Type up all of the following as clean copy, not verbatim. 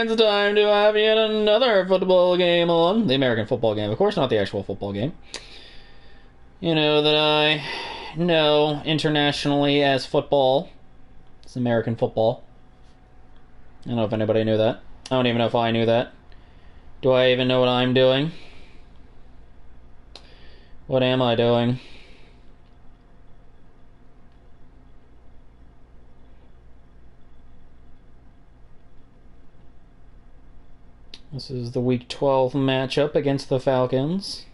It's time to have yet another football game on. The American football game, of course, not the actual football game. You know that I know internationally as football. It's American football. I don't know if anybody knew that. I don't even know if I knew that. Do I even know what I'm doing? What am I doing? This is the Week 12 matchup against the Falcons.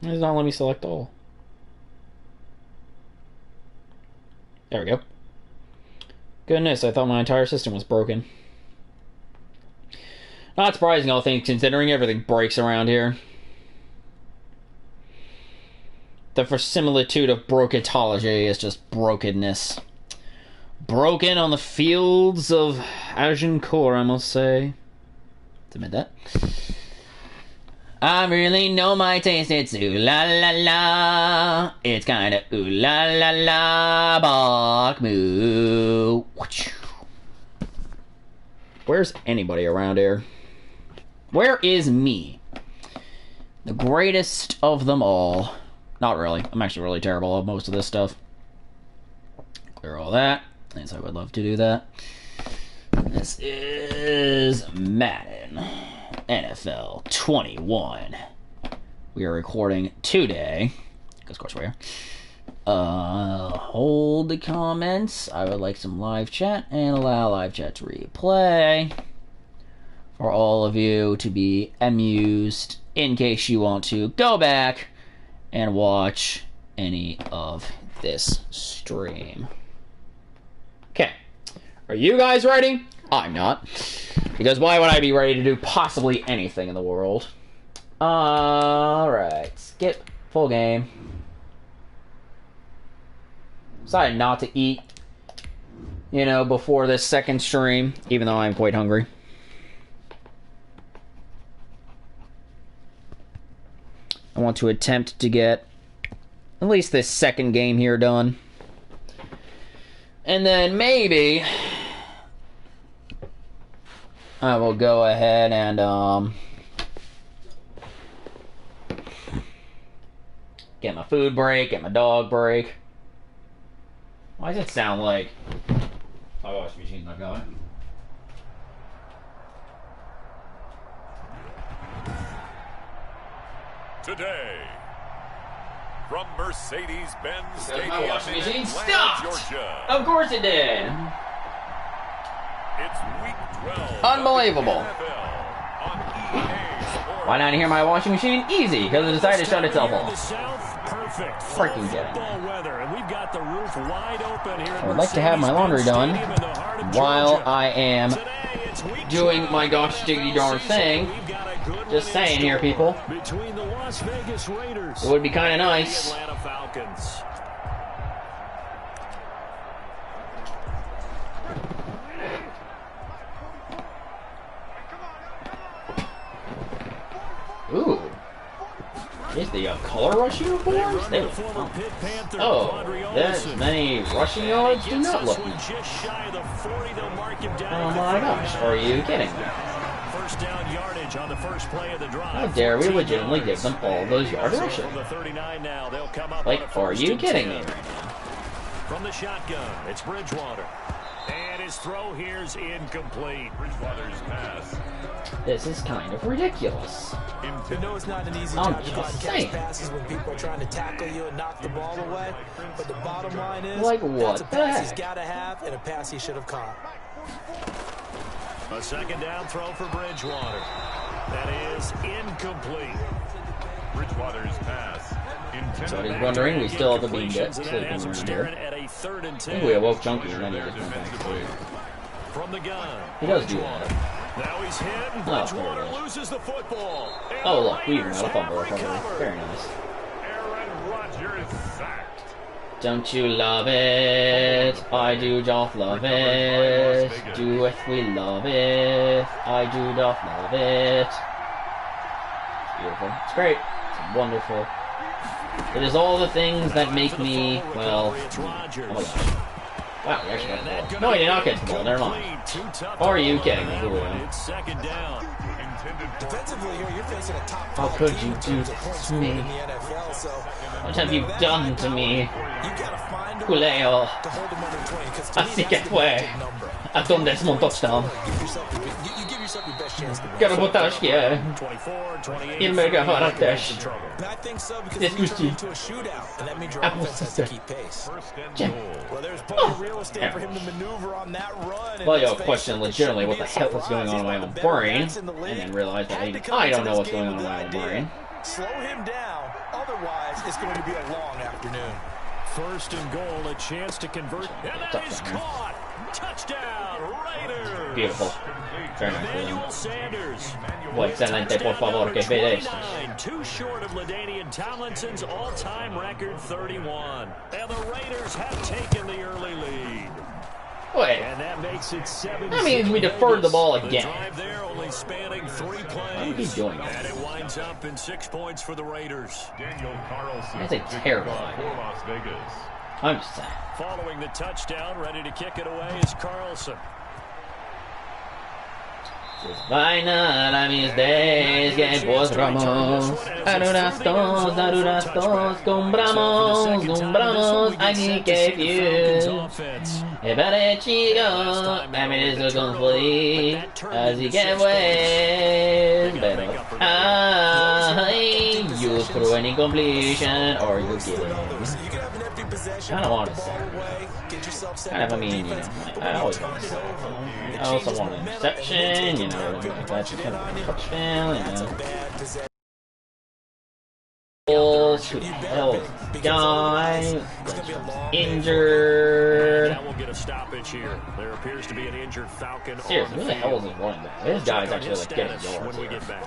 It does not let me select all. There we go. Goodness, I thought my entire system was broken. Not surprising, all things considering. Everything breaks around here. The verisimilitude of broketology is just brokenness. Broken on the fields of Agincourt, I must say. Admit that. I really know my taste, it's ooh la la la. It's kinda ooh la la la, bok moo. Where's anybody around here? Where is me? The greatest of them all. Not really. I'm actually really terrible at most of this stuff. Clear all that. Yes, I would love to do that. This is Madden. NFL 21. We are recording today, because of course we are. Hold the comments. I would like some live chat and allow live chat to replay for all of you to be amused in case you want to go back and watch any of this stream. Okay, are you guys ready? I'm not. Because why would I be ready to do possibly anything in the world? Alright. Skip. Full game. Decided not to eat, you know, before this second stream, even though I'm quite hungry. I want to attempt to get at least this second game here done. And then maybe I will go ahead and get my food break, get my dog break. Why does it sound like my washing machine's not going? Today, from Mercedes-Benz Stadium my washing machine in stopped! Georgia. Of course it did! It's Week 12. Unbelievable. Why not hear my washing machine? Easy, because it decided to shut itself off. Perfect Freaking kidding. weather, and we've got the roof wide open here. I would like to have my laundry done while I am doing my gosh diggity darn thing. Just saying here, people. Between the Las Vegas Raiders, It would be kind of nice. Atlanta Falcons. Ooh. Is the color rush uniforms? They look fun. Oh, that many rushing yards do not look nice. Oh my gosh, are you kidding me? First down yardage on the first play of the drive. How dare we legitimately give them all those yards rushing? From the 39 now, they'll come up Like, on a are you kidding me 1st and 10. right now? From the shotgun, it's Bridgewater. And his throw here's incomplete. Bridgewater's pass. This is kind of ridiculous. You know it's not an easy I'm job to just catch saying. passes when people are trying to tackle you and knock the ball away. But the bottom line is, Like, what that's a the pass he's heck? got to have and a pass he should have caught. A second down throw for Bridgewater. That is incomplete. Bridgewater's pass. So he's wondering, we still have a bean dip sleeping around here. At a 3rd and 10. I think we awoke Chunky and then he just went back to sleep. From the gun. He does do that. Now he's hit and Oh, Bridgewater there it is. loses the football. And Oh the look, we even Raiders got a fumble have recovery. recovered. Very nice. Aaron Rodgers. linebacker is sacked. Don't you love it? I do doth love it. Do it, we love it. I do doth love it. It's beautiful. It's great. It's wonderful. It is all the things that make me, well, oh my gosh. Wow, you actually got the ball. No, you did not catch the ball. Never mind. Or are you kidding me? It's second down. Defensively here, you're facing a top How five could team you in do terms of points this to scored me? in the NFL, so What have you done to me? you gotta find a way Culeo. to hold them under 20, because to me, Así que that's the fue. magic number. ¿A dónde es un touchdown? You give yourself your best chance to win. Garabotaż je. 24, 28. Il me gavara też. And I think so, because Jest then you turn guści. into a shootout, and that means your A offense has to puste. keep pace. First and Jim. goal. Well, there's plenty of real estate for him to maneuver on that run. and Well, you let's face question it, legitimately what the shouldn't hell be a is going on in my surprise. own He's one of the better brain, backs in the and league. then realize that Had to maybe come I into don't know this what's game going on in with my an own idea. brain. Slow him down, otherwise it's going to be a long afternoon. First and goal, a chance to convert. And that is caught. Touchdown, Raiders. Beautiful. Very nice. Emmanuel Sanders. Well, excelente, por favor, que ve esto. 29, too short of LaDainian Tomlinson's all-time record 31. And the Raiders have taken the early lead. Wait, And that makes it 7. that means we deferred the ball The again. drive there only spanning 3 Why would plays. he doing And it that? winds up in 6 points for the Raiders. Daniel Carlson. That's a terrible for idea. Las Vegas. I'm just saying. Following the touchdown, ready to kick it away is Carlson. Vaina a mis days que podamos. Aruras compramos, aquí que view. Every chico, I mean, it's complete. Así que fue. Pero, you threw an incompletion, or you get it. I don't want to say. Kind of, I mean, you know, I always want to say. I also want an interception, you know, like that's kind of a touchdown, you know. Who the hell is this guy? Injured. That will get a stoppage here. There appears to be an injured Falcon. Seriously, who the hell is this running back? This guy's actually like getting Status yards when we here. get back.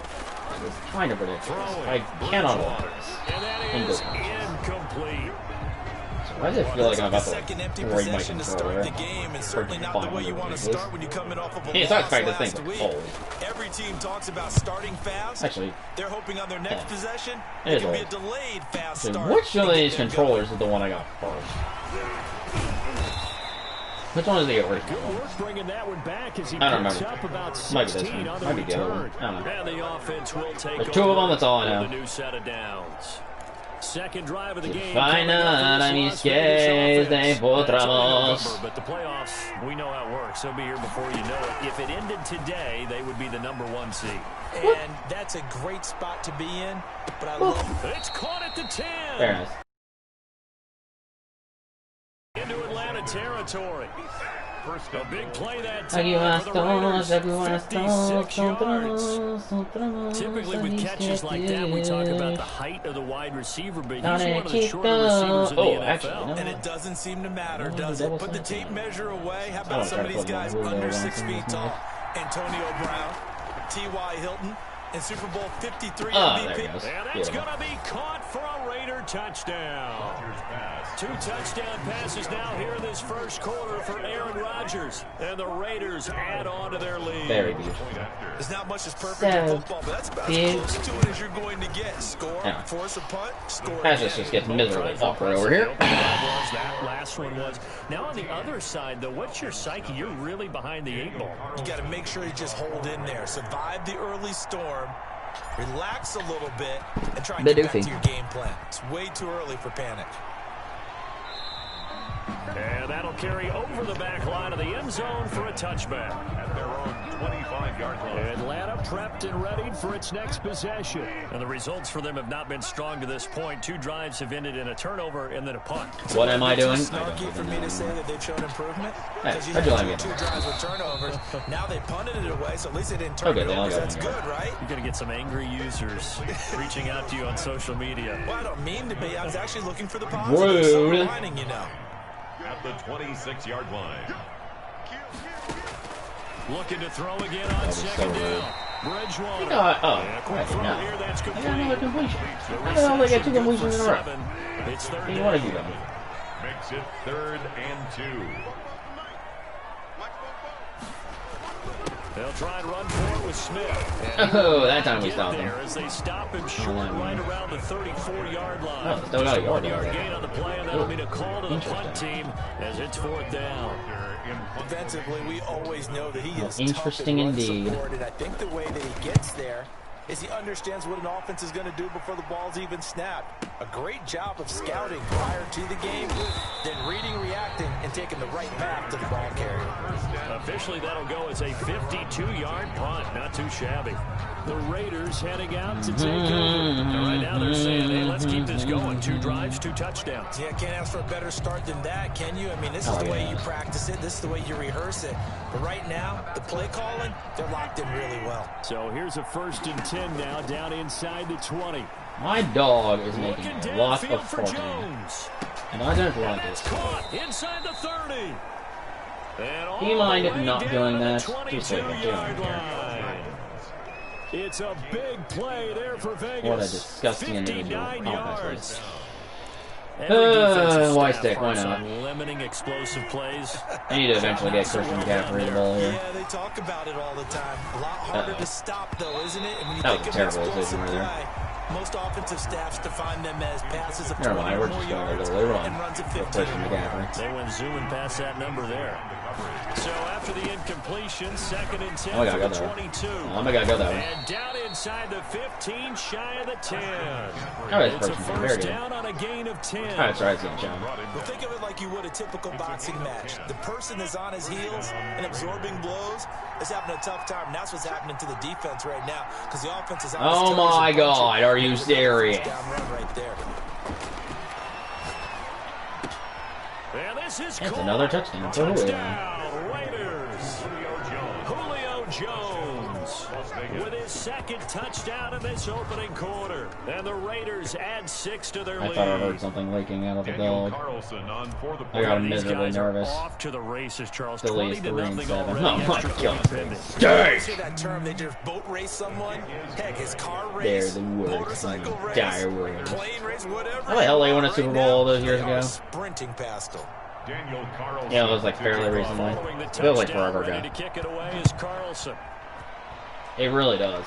It's kind of ridiculous. I cannot allow this. And that is incomplete. Why does it feel like I'm about Second to empty break my possession to start controller? the game, and certainly not the way you want to start when you're coming off of a It's not loss fact this last thing's week. old. Every team talks about starting fast. Actually, They're hoping on their next yeah. possession It it is can be a old. delayed fast so start. which one of to get these them controllers is the one I got first? Which one is the original Good one? work bringing that one back as he I don't picks remember. up about Might be this 16 one. on the Might be the other one. return. I don't know. And the offense will take There's two of over them, that's all I know. with a new set of downs. Second drive of the game. Vaina a mis pies de potramos. But the playoffs, we know how it works. They'll be here before you know it. If it ended today, they would be the number 1 seed. And that's a great spot to be in. But I love It's caught at the 10. Very nice. Into Atlanta territory. First A and big goal. play that Aquí time vas for the Raiders. todos, aquí vas 56 yards. todos, Typically with catches like that, we talk about the height of the wide receiver, but he's Dale, one of the shorter chico. receivers in the Oh, NFL. actually, no. And it doesn't seem to matter, No, does double it? Put the something. tape measure away. How I about don't some try of to these put my guys ruler under on 6 something feet like tall? Antonio Brown, T.Y. Hilton, and Super Bowl 53 Oh, MVP. there he goes. And that's Beautiful. going to be caught for a Raider touchdown. Rodgers pass. 2 touchdown passes now here in this first quarter for Aaron Rodgers. And the Raiders add on to their lead. Very beautiful. Point after. There's not much that's perfect in So football, but that's about big. as close to it as you're going to get. Score, Yeah. force a punt, score Patrick again. just gets miserably awkward over here. That last one was. Now on the other side, though, what's your psyche? You're really behind the 8 ball. You got to make sure you just hold in there. Survive the early storm. Relax a little bit and try and The get back doofy. to your game plan. It's way too early for panic. And that'll carry over the back line of the end zone for a touchback. At their own 25-yard line. Atlanta prepped and ready for its next possession. And the results for them have not been strong to this point. 2 drives have ended in a turnover and then a punt. What am I doing? Snarky for me to say that they've shown improvement. Hey, Because you how'd you had like two it? drives with turnovers. Now they punted it away, so at least they didn't turn Okay, it then I'll over. go That's in. good, right? You're going to get some angry users reaching out to you on social media. Well, I don't mean to be. I was actually looking for the positive. Silver Rude. lining, you know. At the 26-yard line. Looking to throw again on was so second rude. down. Bridgewater. Oh, And a quick right, throw no. here, that's I complete. got another completion. The How the hell they get two reception good completions in a for row? 7. It's third Hey, what have down. you done? Makes it 3rd and 2. They'll try and run for it with Smith. And Oh, he that time we get stopped him. there as they stop him short right around the 34-yard line. Oh, still got a yard Yard there. gain on the play, and that'll Ooh. be a call to the punt team as it's 4th down. Defensively, we always know that he is Interesting tough and indeed. run-supported. I think the way that he gets there is he understands what an offense is going to do before the ball's even snapped. A great job of scouting prior to the game, then reading, reacting, and taking the right path to the ball carrier. Officially, that'll go as a 52-yard punt. Not too shabby. The Raiders heading out to take over. And right now they're saying, hey, let's keep this going. 2 drives, 2 touchdowns. Yeah, can't ask for a better start than that, can you? I mean, this is the way you practice it. This is the way you rehearse it. But right now, the play calling, they're locked in really well. So here's a 1st and 10 now, down inside the 20. My dog is making Looking a lot downfield of for fortune. Jones. And I don't want It's this. caught inside the 30. And Do you mind all the way not down doing to the that? Just like I'm doing 22-yard here. line. It's a big play there for Vegas. What a disgusting individual. 59 Oh, yards. that's Every defensive why staff stick? Why works not? on limiting explosive plays. I need to eventually get Christian McCaffrey the ball here. Yeah, they talk about it all the time. A lot harder to stop, though, isn't it? And when you That think was of a terrible explosive decision right there. play, most offensive staffs define them as passes of Never 20 mind, or we're more just going to yards literally run. and runs of With 15 Christian or more. McCaffrey. They went zooming past that number there. So after the incompletion, 2nd and 10 Oh my God, for go the there. 22. Oh my God, go that way. And down inside the 15, shy of the 10. Oh, it's It's a first and 10. Very first good. down on a gain of 10. Oh, that's right, it's getting shown. Well, think of it like you would a typical boxing match. The person is on his heels and absorbing blows is having a tough time. And that's what's happening to the defense right now because the offense is on his Oh toes my and punching. God, are you It's a good serious? first down run right there. And this is That's caught. another touchdown for Julio. Touchdown, Raiders. Julio Jones with his 2nd touchdown in this opening quarter. And the Raiders add 6 to their I lead. thought I heard something leaking out of the Daniel dog. Carlson on for the I got These miserably guys are nervous. off to the races, Charles. Philly is 20 to 3-7. nothing Oh already. my Extra God. point pending. Dang! See that term? They just boat race someone? Heck, his car They're race, the worst. motorcycle race, Dire worst. plane race, whatever. How the hell they won a Right Super Bowl now, all those years they are ago? sprinting past them. Daniel Carlson. Yeah, it was like fairly recently. Following the Feels like touchdown, forever ready ago. to kick it away is Carlson. It really does.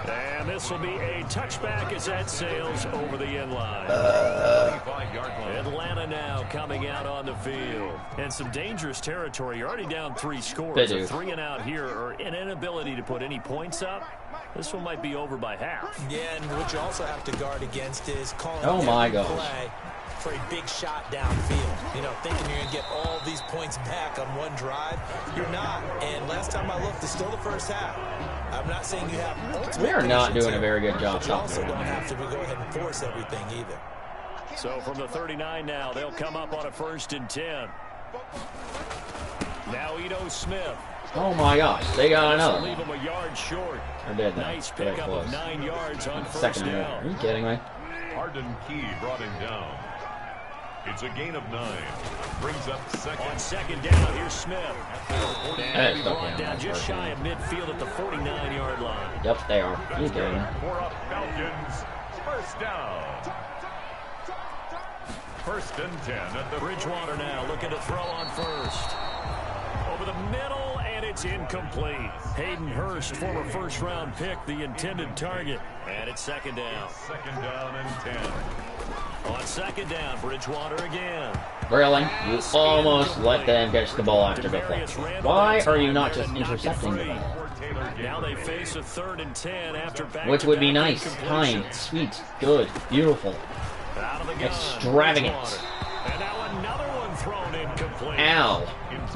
And this will be a touchback as that sails over the end line. 25-yard line. Atlanta now coming out on the field. And some dangerous territory. You're already down 3 scores. They do. A 3 and out here, or an inability to put any points up. This one might be over by half. Yeah, and what you also have to guard against is calling Oh my every gosh. play for a big shot downfield. You know, thinking you're going to get all these points back on one drive. You're not. And last time I looked, it's still the first half. I'm not saying you have ultimate We are not patience doing a here, very good job but you also stopping don't it. have to go ahead and force everything either. So from the 39 now, they'll come up on a 1st and 10. Now Ito Smith. Oh my gosh, they got another Leave one. him a yard short. Or did that? Nice Very pickup close. of 9 yards on 1st Second and down. Are you kidding me? Arden Key brought him down. It's a gain of 9. Brings up On 2nd. 2nd down, here's Smith. That And is brought okay, down that's just first shy of down. midfield at the 49-yard line. Yep, they are. Are you kidding me? For a Falcons first down. 1st and 10 at the Bridgewater now looking to throw on 1st. Over the middle, and it's incomplete. Hayden Hurst, former first-round pick, the intended target. And it's 2nd down. 2nd down and 10. On 2nd down, Bridgewater again. Really? You almost let them catch the ball after the play. Why are you not just intercepting the ball? Now they face a 3rd and 10 after back. Which would be nice, kind, sweet, good, beautiful, Out of the gun, extravagant. Bridgewater. And now another one thrown incomplete. Ow.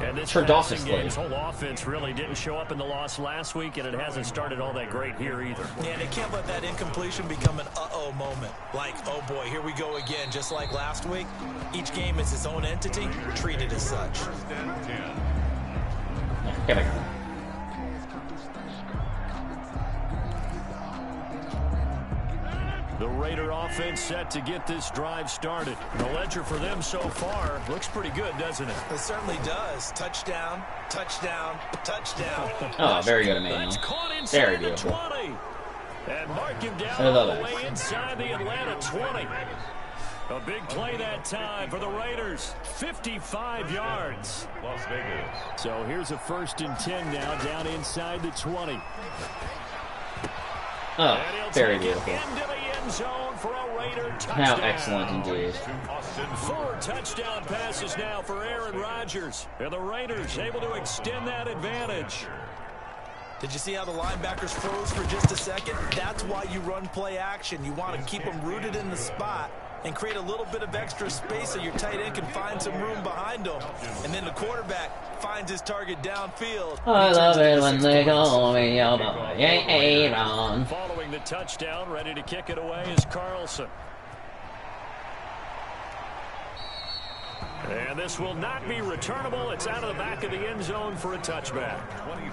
And this Turdosically. passing game's whole offense really didn't show up in the loss last week, and it hasn't started all that great here either. And they can't let that incompletion become an uh-oh moment. Like, oh boy, here we go again, just like last week. Each game is its own entity, treated as such. 1st and 10. Get back. The Raider offense set to get this drive started. The ledger for them so far looks pretty good, doesn't it? It certainly does. Touchdown, touchdown, touchdown. Oh, very good, Emmanuel. Very beautiful. 20. And mark him down I love all the it. way inside the Atlanta 20. A big play that time for the Raiders. 55 yards. Las Vegas. So here's a 1st and 10 now down inside the 20. Oh, And he'll very take it beautiful. into the end zone for a Raider touchdown. How excellent indeed. 4 touchdown passes now for Aaron Rodgers. And the Raiders able to extend that advantage. Did you see how the linebackers froze for just a second? That's why you run play action. You want to keep them rooted in the spot and create a little bit of extra space so your tight end can find some room behind him. And then the quarterback finds his target downfield. I love it when they call me your boy, Aaron. Following the touchdown, ready to kick it away is Carlson. And this will not be returnable. It's out of the back of the end zone for a touchback.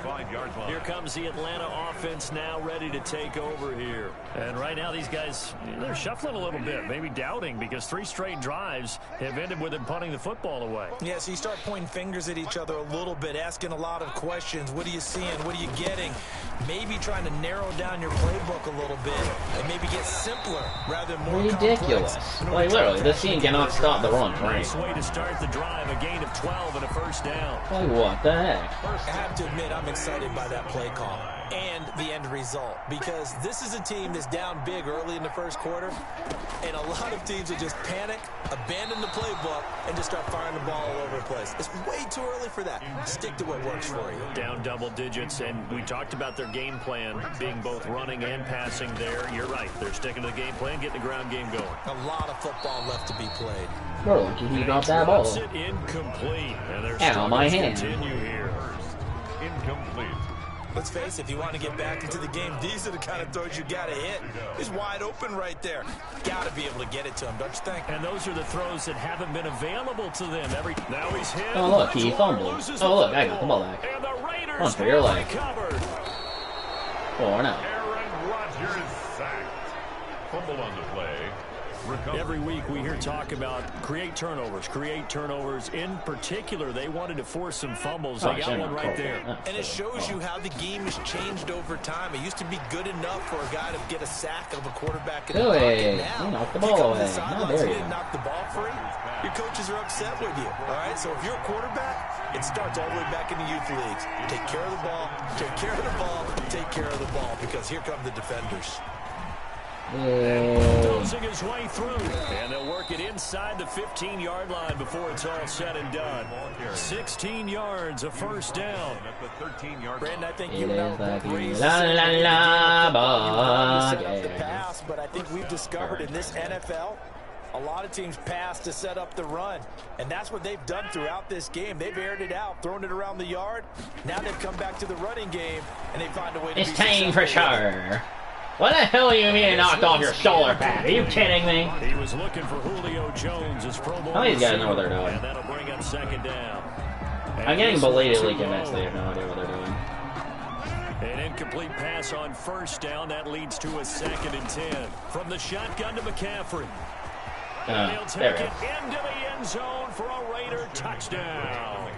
25-yard line. Here comes the Atlanta offense now ready to take over here. And right now these guys, they're shuffling a little bit, maybe doubting, because 3 straight drives have ended with them punting the football away. Yeah, so you start pointing fingers at each other a little bit, asking a lot of questions. What are you seeing? What are you getting? Maybe trying to narrow down your playbook a little bit and maybe get simpler rather than more Ridiculous. complex. Like, literally, this team cannot stop the run train. Nice way to start the drive, a gain of 12 and a 1st down. Like, what the heck? I have to admit, I'm excited by that play call and the end result, because this is a team that's down big early in the 1st quarter, and a lot of teams will just panic, abandon the playbook, and just start firing the ball all over the place. It's way too early for that. Stick to what works for you. Down double digits, and we talked about their game plan being both running and passing there. You're right. They're sticking to the game plan, getting the ground game going. A lot of football left to be played. We're lucky he dropped that ball. Drops it incomplete, and their Ow, my struggles hand. continue here. Incomplete. Let's face it, if you want to get back into the game, these are the kind of throws you got to hit. He's wide open right there. Got to be able to get it to him, don't you think? And those are the throws that haven't been available to them. Now he's hit. Oh, look, he fumbled. Oh, look, I got the ball back. And the Raiders Run for your life. recovered. 4 now. Aaron Rodgers sacked. Fumble on the play. Recovered. Every week we hear talk about create turnovers. In particular, they wanted to force some fumbles. They got one right there. And it shows you how the game has changed over time. It used to be good enough for a guy to get a sack of a quarterback in the pocket. Now, he knocked the you ball come to the away. sidelines, There you you didn't go. knock the ball free. Your coaches are upset with you. All right, so if you're a quarterback, it starts all the way back in the youth leagues. Take care of the ball, take care of the ball, take care of the ball, because here come the defenders. Dozing his way through, and they'll work it inside the 15-yard line before it's all said and done. 16 yards, a 1st down. At the 13-yard Brandon, I think It you and I is were like both raised la the la same way. la, You set up the yeah. pass, but I think we've discovered in this NFL, a lot of teams pass to set up the run, and that's what they've done throughout this game. They've aired it out, thrown it around the yard. Now they've come back to the running game, and they find a way to It's be time for successful. sure. What the hell are you mean knocked off your shoulder pad? Are you kidding me? He was looking for Julio Jones as Pro Bowl. How these guys know what they're doing? And that'll bring up 2nd down. I'm getting And this belatedly one to convinced go. they have no idea what they're doing. An incomplete pass on 1st down. That leads to a 2nd and 10. From the shotgun to McCaffrey. And he'll There take we it go. into the end zone for a Raider touchdown.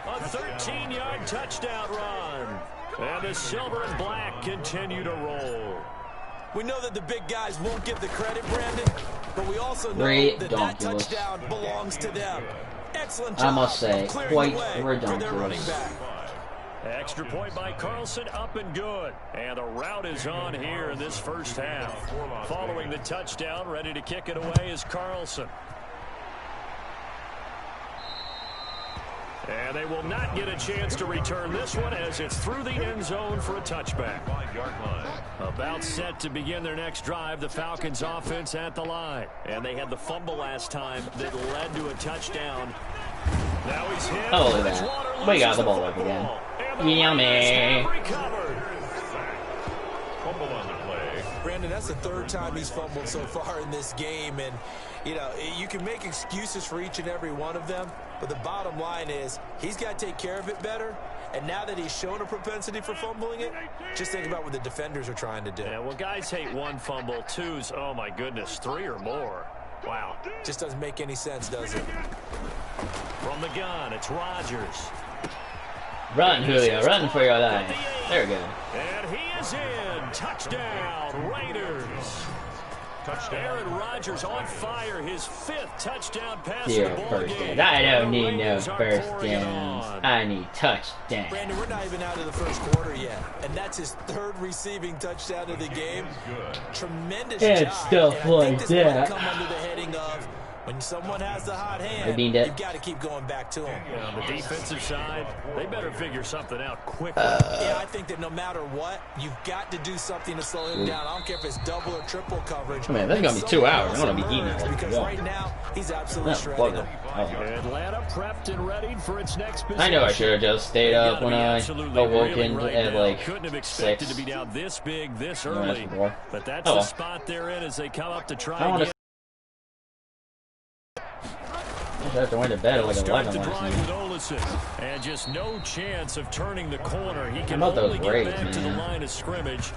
A 13-yard touchdown run. And the silver and black continue to roll. We know that the big guys won't get the credit, Brandon, but we also know that Redonkulous. touchdown belongs to them. Excellent I job must say, of clearing quite the way for their running redonkulous. back. Extra point by Carlson, up and good. And the route is on here in this 1st half. Following the touchdown, ready to kick it away is Carlson. And they will not get a chance to return this one as it's through the end zone for a touchback. 5-yard line. About set to begin their next drive, the Falcons offense at the line. And they had the fumble last time that led to a touchdown. Now he's hit. Oh, look at that. We got the ball up again. Yummy. Fumble on the play. Brandon, that's the 3rd time he's fumbled so far in this game, and you know, you can make excuses for each and every one of them, but the bottom line is he's got to take care of it better, And now that he's shown a propensity for fumbling it, just think about what the defenders are trying to do. Yeah, well, guys hate one fumble, twos, oh my goodness, 3 or more. Wow. Just doesn't make any sense, does it? From the gun, it's Rodgers. Run, Julio, run for your life. There we go. And he is in. Touchdown, Raiders. Touchdown. Aaron Rodgers on fire. His 5th touchdown pass in the ball First game. downs. I don't need no first downs. I need touchdowns. Brandon, we're not even out of the first quarter yet, and that's his 3rd receiving touchdown of the game. Tremendous It's job. stuff and I like think this that. might come under the heading of when someone has the hot hand, mean that. you've got to keep going back to him. Yeah, on the defensive side, they better figure something out quickly. Yeah, I think that no matter what, you've got to do something to slow him down. I don't care if it's double or triple coverage. Man, that's gonna be 2 hours. I'm gonna be eating it like because one. right now he's absolutely No, shredding fuck him. it. Atlanta prepped and ready for its next position. I know I should have just stayed up when I awoken at like couldn't have expected 6. to be down this big this No, early. that's more. But that's Oh, the well. spot they're in as they come up to try I want again. to. I have to went to bed at like Start 11 the last drive night. with Olsen, and just no chance of turning the corner. He can How about only those get Braves, back to the man? line of scrimmage.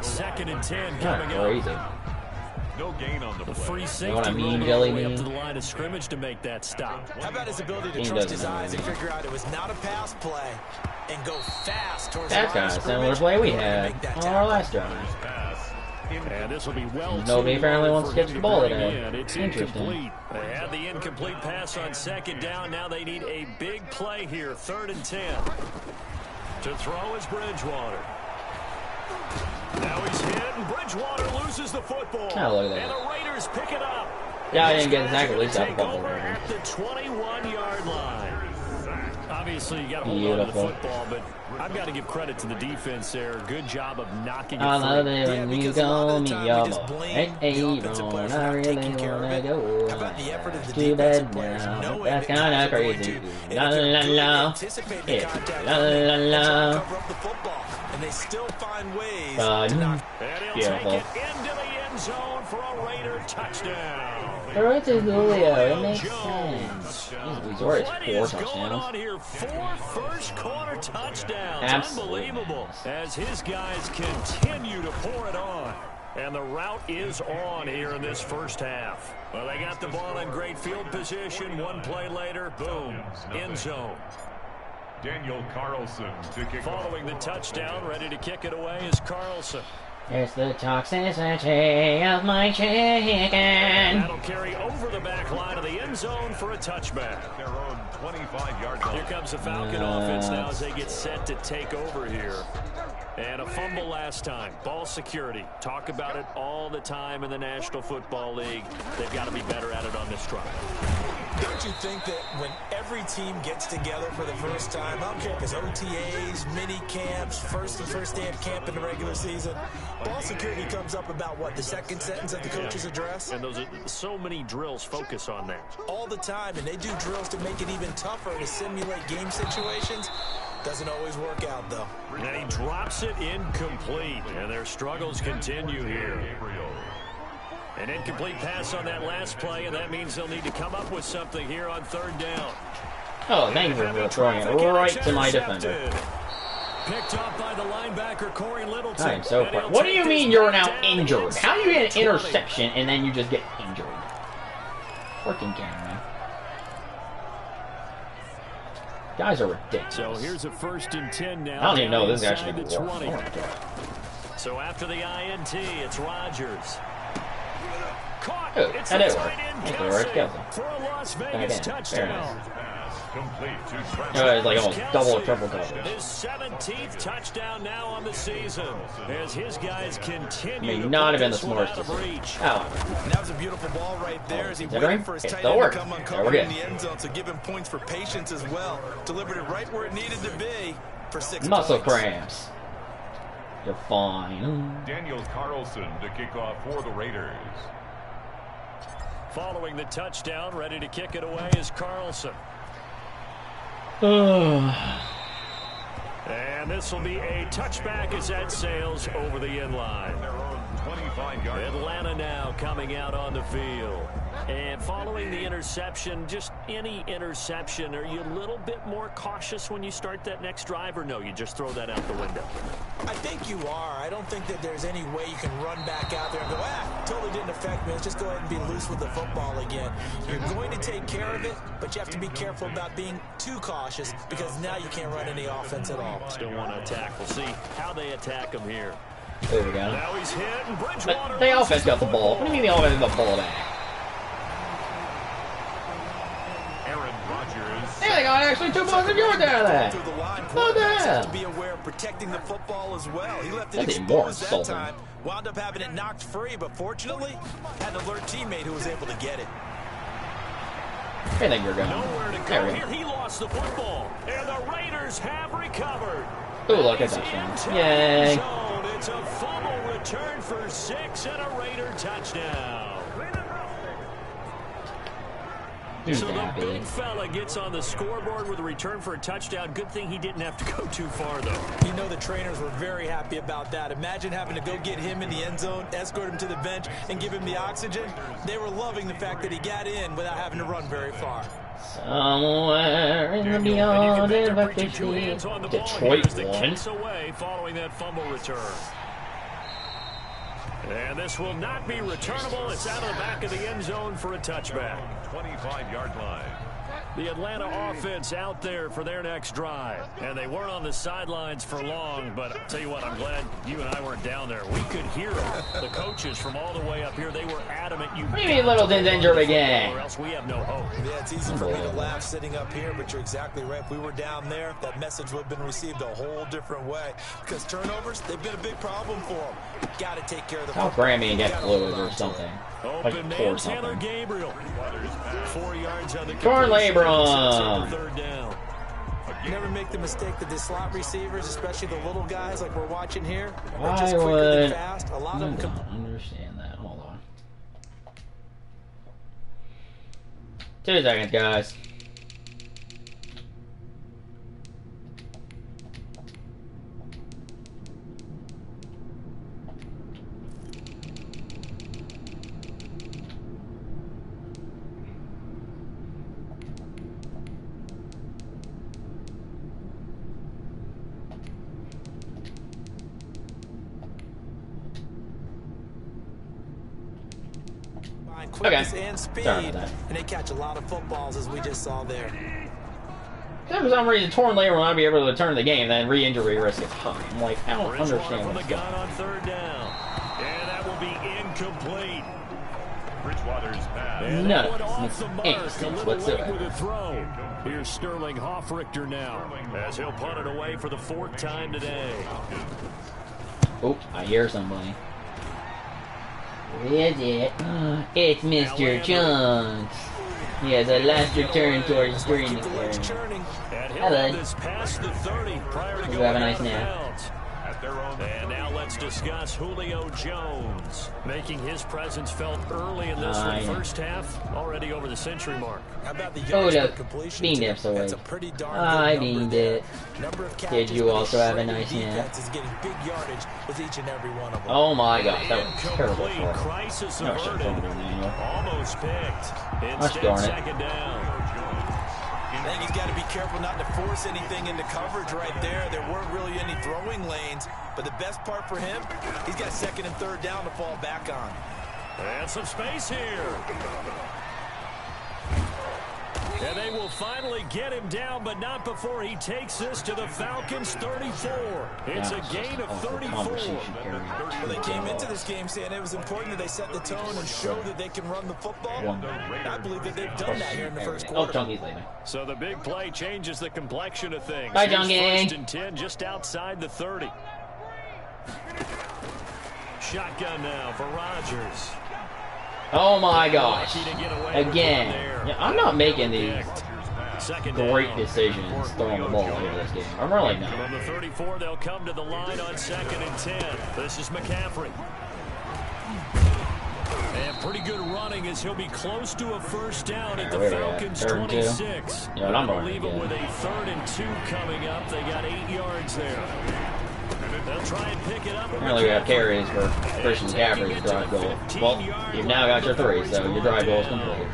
2nd and 10 Not coming up. crazy. No gain on the The play. free You safety know what I mean, rolled all Jelly the way up bean? to the line of scrimmage to make that stop. How about his ability to He trust doesn't his know eyes and anything. figure out it was not a pass play and go fast towards That's the line kind of of similar scrimmage play we in order to had make that on our tackle. last drive. Pass. And this will be well Nobody too apparently low wants to for catch him the ball bring today. in. It's Interesting. incomplete. They had the incomplete pass on 2nd down. Now they need a big play here. 3rd and 10. To throw is Bridgewater. Now he's hit, and Bridgewater loses the football. Oh, look at that. And the Raiders pick it up. Yeah, I didn't get These the guys tackle. are At least I gonna got take the over ball. at the 21-yard line. Obviously, you got to hold on to the Beautiful. football, but I've got to give credit to the defense there. Good job of knocking it I love free. it Yeah, when you because a lot call of me the time your we just boy. blame Hey, the offensive Ron, players for I not really taking care of wanna it. go. How about the effort of the Too defensive bad players now. knowing That's that kind guys of are going crazy. to, and La if they're la good at la. anticipating the Yeah. contact, La they'll la la. cover up the football, and they still find ways Done. to knock. And he'll Beautiful. take it into the end zone for a Raider touchdown. Alright, to Julio. It makes Jones. sense. He's already What 4 is going touchdowns. on here? 4 first-quarter touchdowns. Absolutely. Unbelievable. As his guys continue to pour it on. And the route is on here in this first half. Well, they got the ball in great field position. One play later, boom, end zone. Daniel Carlson to kick Following the touchdown, ready to kick it away is Carlson. It's the toxicity of my chicken. That'll carry over the back line of the end zone for a touchback. their own 25-yard line. Here comes the Falcon offense now as they get set to take over here. And a fumble last time. Ball security. Talk about it all the time in the National Football League. They've got to be better at it on this drive. Don't you think that when every team gets together for the first time, I don't care if it's OTAs, mini camps, first day of camp in the regular season, ball security comes up about what, the second sentence of the coach's address? And those are so many drills focus on that. All the time, and they do drills to make it even tougher to simulate game situations. Doesn't always work out, though. And he drops it incomplete. And their struggles continue here. An incomplete pass on that last play, and that means they'll need to come up with something here on 3rd down. Oh, thank you for throwing it right to my defender. Picked up by the linebacker Corey Littleton. I am so And proud. he'll What do take you this mean you're back now down injured? How do you get an 20. interception and then you just get injured? Freaking camera. Guys are ridiculous. So here's a 1st and 10 now. I don't even know this is inside actually the going to 20. work. Oh my God. So after the INT, it's Rodgers. Caught. Oh, It's that the did work. tight end That's the right Kelsey Kelsey. for a Las Back Vegas in. Very touchdown. nice. Complete to Oh, it's like almost double or triple coverage. His 17th touchdown now on the season as his guys continue May to not put have been the this one smartest out of decision. reach. Oh, And that was a beautiful ball right there as he Considering waited for his it tight still end worked. to come There we uncovered go. in the end zone, so give him points for patience as well. Delivered it right where it needed to be for 6 muscle points. cramps. You're fine. Daniel Carlson to kick off for the Raiders. Following the touchdown, ready to kick it away is Carlson. And this will be a touchback as that sails over the end line. Their own 25-yard line. Atlanta now coming out on the field. And following the interception, just any interception, are you a little bit more cautious when you start that next drive, or no, you just throw that out the window? I think you are. I don't think that there's any way you can run back out there and go, totally didn't affect me. Let's just go ahead and be loose with the football again. You're going to take care of it, but you have to be careful about being too cautious because now you can't run any offense at all. Still want to attack. We'll see how they attack him here. There we go. Now he's hit, and Bridgewater. But the offense got the ball. What do you mean the offense got the ball back? Yeah, they got actually 2,000 yards out of that. Oh, damn. To be aware of protecting the football as well. He left it That's even more exposed that insulting. time. Wound up having it knocked free, but fortunately, had an alert teammate who was able to get it. I think you're going. Nowhere to go here. He lost the football, and the Raiders have recovered. Ooh, look at that. Yay. It's a fumble return for 6 and a Raider touchdown. So the big fella gets on the scoreboard with a return for a touchdown. Good thing he didn't have to go too far, though. You know the trainers were very happy about that. Imagine having to go get him in the end zone, escort him to the bench, and give him the oxygen. They were loving the fact that he got in without having to run very far. Somewhere in the beyond Detroit won. Away following that fumble return. And this will not be returnable. It's out of the back of the end zone for a touchback. 25-yard line. The Atlanta offense out there for their next drive. And they weren't on the sidelines for long, but I'll tell you what, I'm glad you and I weren't down there. We could hear them. The coaches from all the way up here, they were adamant. What do you mean Littleton's injured again? Or else we have no hope. Yeah, it's easy for me to laugh sitting up here, but you're exactly right. If we were down there, that message would have been received a whole different way. Because turnovers, they've been a big problem for them. Got to take care of the How Grammy and get fluid or something. Open Like man, something. Taylor Gabriel. 4 yards on the Torn labor on third down. You never make the mistake that the slot receivers, especially the little guys like we're watching here, are I just quicker would. than fast. A lot I of them don't understand that. Hold on. 2 seconds, guys. quickness and speed, Sorry about that. and they catch a lot of footballs as we just saw there. For some reason, torn labor will not be able to return the game, then re-injury risk is high. I'm like, I don't understand from what's the going gun on. on third down. And that will be incomplete. Bridgewater's pass. None That of one this off the makes mark. any A sense little late whatsoever. with a throw. Here's Sterling Hoffrichter now, as he'll punt it away for the 4th time today. Oh, I hear somebody. Who is it? It's Mr. Chunks. He has a last return towards green. Keep the legs churning. And he'll Hello. have this past the 30 prior to You going have a nice out of nap. bounds. At their own. And now let's discuss Julio Jones, making his presence felt early in this one. yeah. First half, already over the century mark. How about the Oh, yards look. per completion? Bean too? dips away. That's a pretty darn I good number beaned there. it. Number of Did catches, you but also have a shredded nice nap? defense is getting big yardage with each and every one of them. Oh my gosh, that was terrible Incomplete. for him. Crisis No, I should've averted. thrown it in there. Almost picked. Instead, darn it. second down. I think he's got to be careful not to force anything into coverage right there. There weren't really any throwing lanes, but the best part for him, he's got 2nd and 3rd down to fall back on. And some space here. And they will finally get him down, but not before he takes this to the Falcons' 34. It's a gain of 34. Well, they came into this game saying it was important that they set the tone and show that they can run the football. I believe that they've done that here in the first Oh, quarter. Chunky's leaving. So the big play changes the complexion of things. Bye, Here's Junkie. 1st and 10 just outside the 30. Shotgun now for Rodgers. Oh my gosh. Lucky to get away with one Again. there. Yeah, I'm not making these Second great down. decisions throwing the ball over this game. I'm really not. From the 34, they'll come to the line on 2nd and 10. This is McCaffrey. And pretty good running as he'll be close to a first down at the Where are we at? Falcons' 3rd and 2? 26. Yeah, I'm I running believe it again. with a 3rd and 2 coming up. They got 8 yards there. And They'll try and pick it up. Apparently we have carries for Christian McCaffrey's drive goal. Well, you've now got your 3, so your drive goal is complete.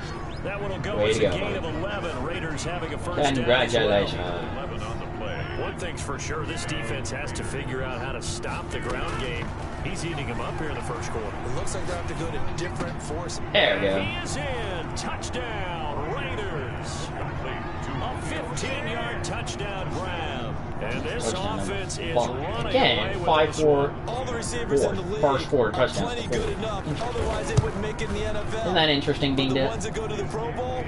That one will go Way as to a go, gain of buddy. 11. Raiders having a first down. Congratulations. 11 on the play. One thing's for sure, this defense has to figure out how to stop the ground game. He's eating him up here in the first quarter. It looks like they have to go to different forces. There we go. He is in. Touchdown, Raiders. A 15-yard touchdown grab. And this Touchdown offense is number running again, away with 5-4. All the receivers in the league First quarter are touchdowns. plenty good enough. Otherwise, they wouldn't make it in the NFL. Isn't that interesting, But being the dead? ones that go to the Pro Bowl,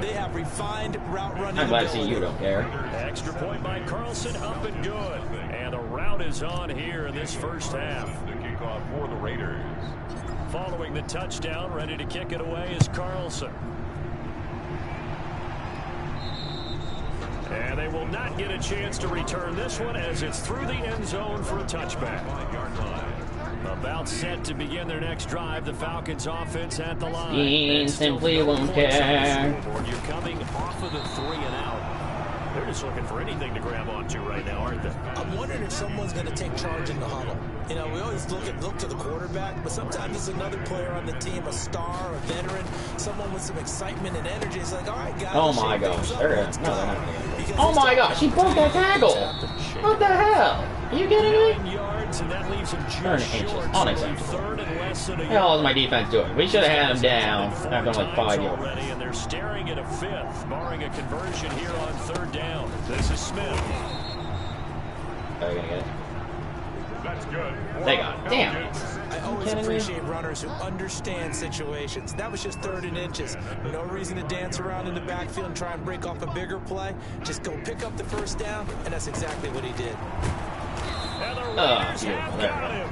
they have refined route running. I'm glad to see ability. you don't care. Extra point by Carlson, up and good. And a route is on here in this first half. The kickoff for the Raiders. Following the touchdown, ready to kick it away is Carlson. And they will not get a chance to return this one as it's through the end zone for a touchback. About set to begin their next drive, the Falcons offense at the line. He And still simply no won't points on the care. scoreboard. You're coming off of the 3 and out. They're just looking for anything to grab onto right now, aren't they? I'm wondering if someone's going to take charge in the huddle. You know, we always look to the quarterback, but sometimes it's another player on the team, a star, a veteran, someone with some excitement and energy. It's like, all right, guys. Oh my shake gosh. things up, They're let's no, they're go. not gonna Because Oh this my time gosh, he broke that tackle! What the hell? Are you kidding me? 9 yards, and that leaves him Turn just inches. short. Unacceptable. Third and less than a What the hell is my defense doing? We should have had him down Four after like 5 times yards. already, and they're staring at a fifth, barring a conversion here on third down. This is Smith. Are we gonna get it? That's good. They got it. Damn it. I always kidding me? appreciate runners who understand situations. That was just 3rd and inches. No reason to dance around in the backfield and try and break off a bigger play. Just go pick up the first down, and that's exactly what he did. And the Oh, Raiders beautiful. have There got we him.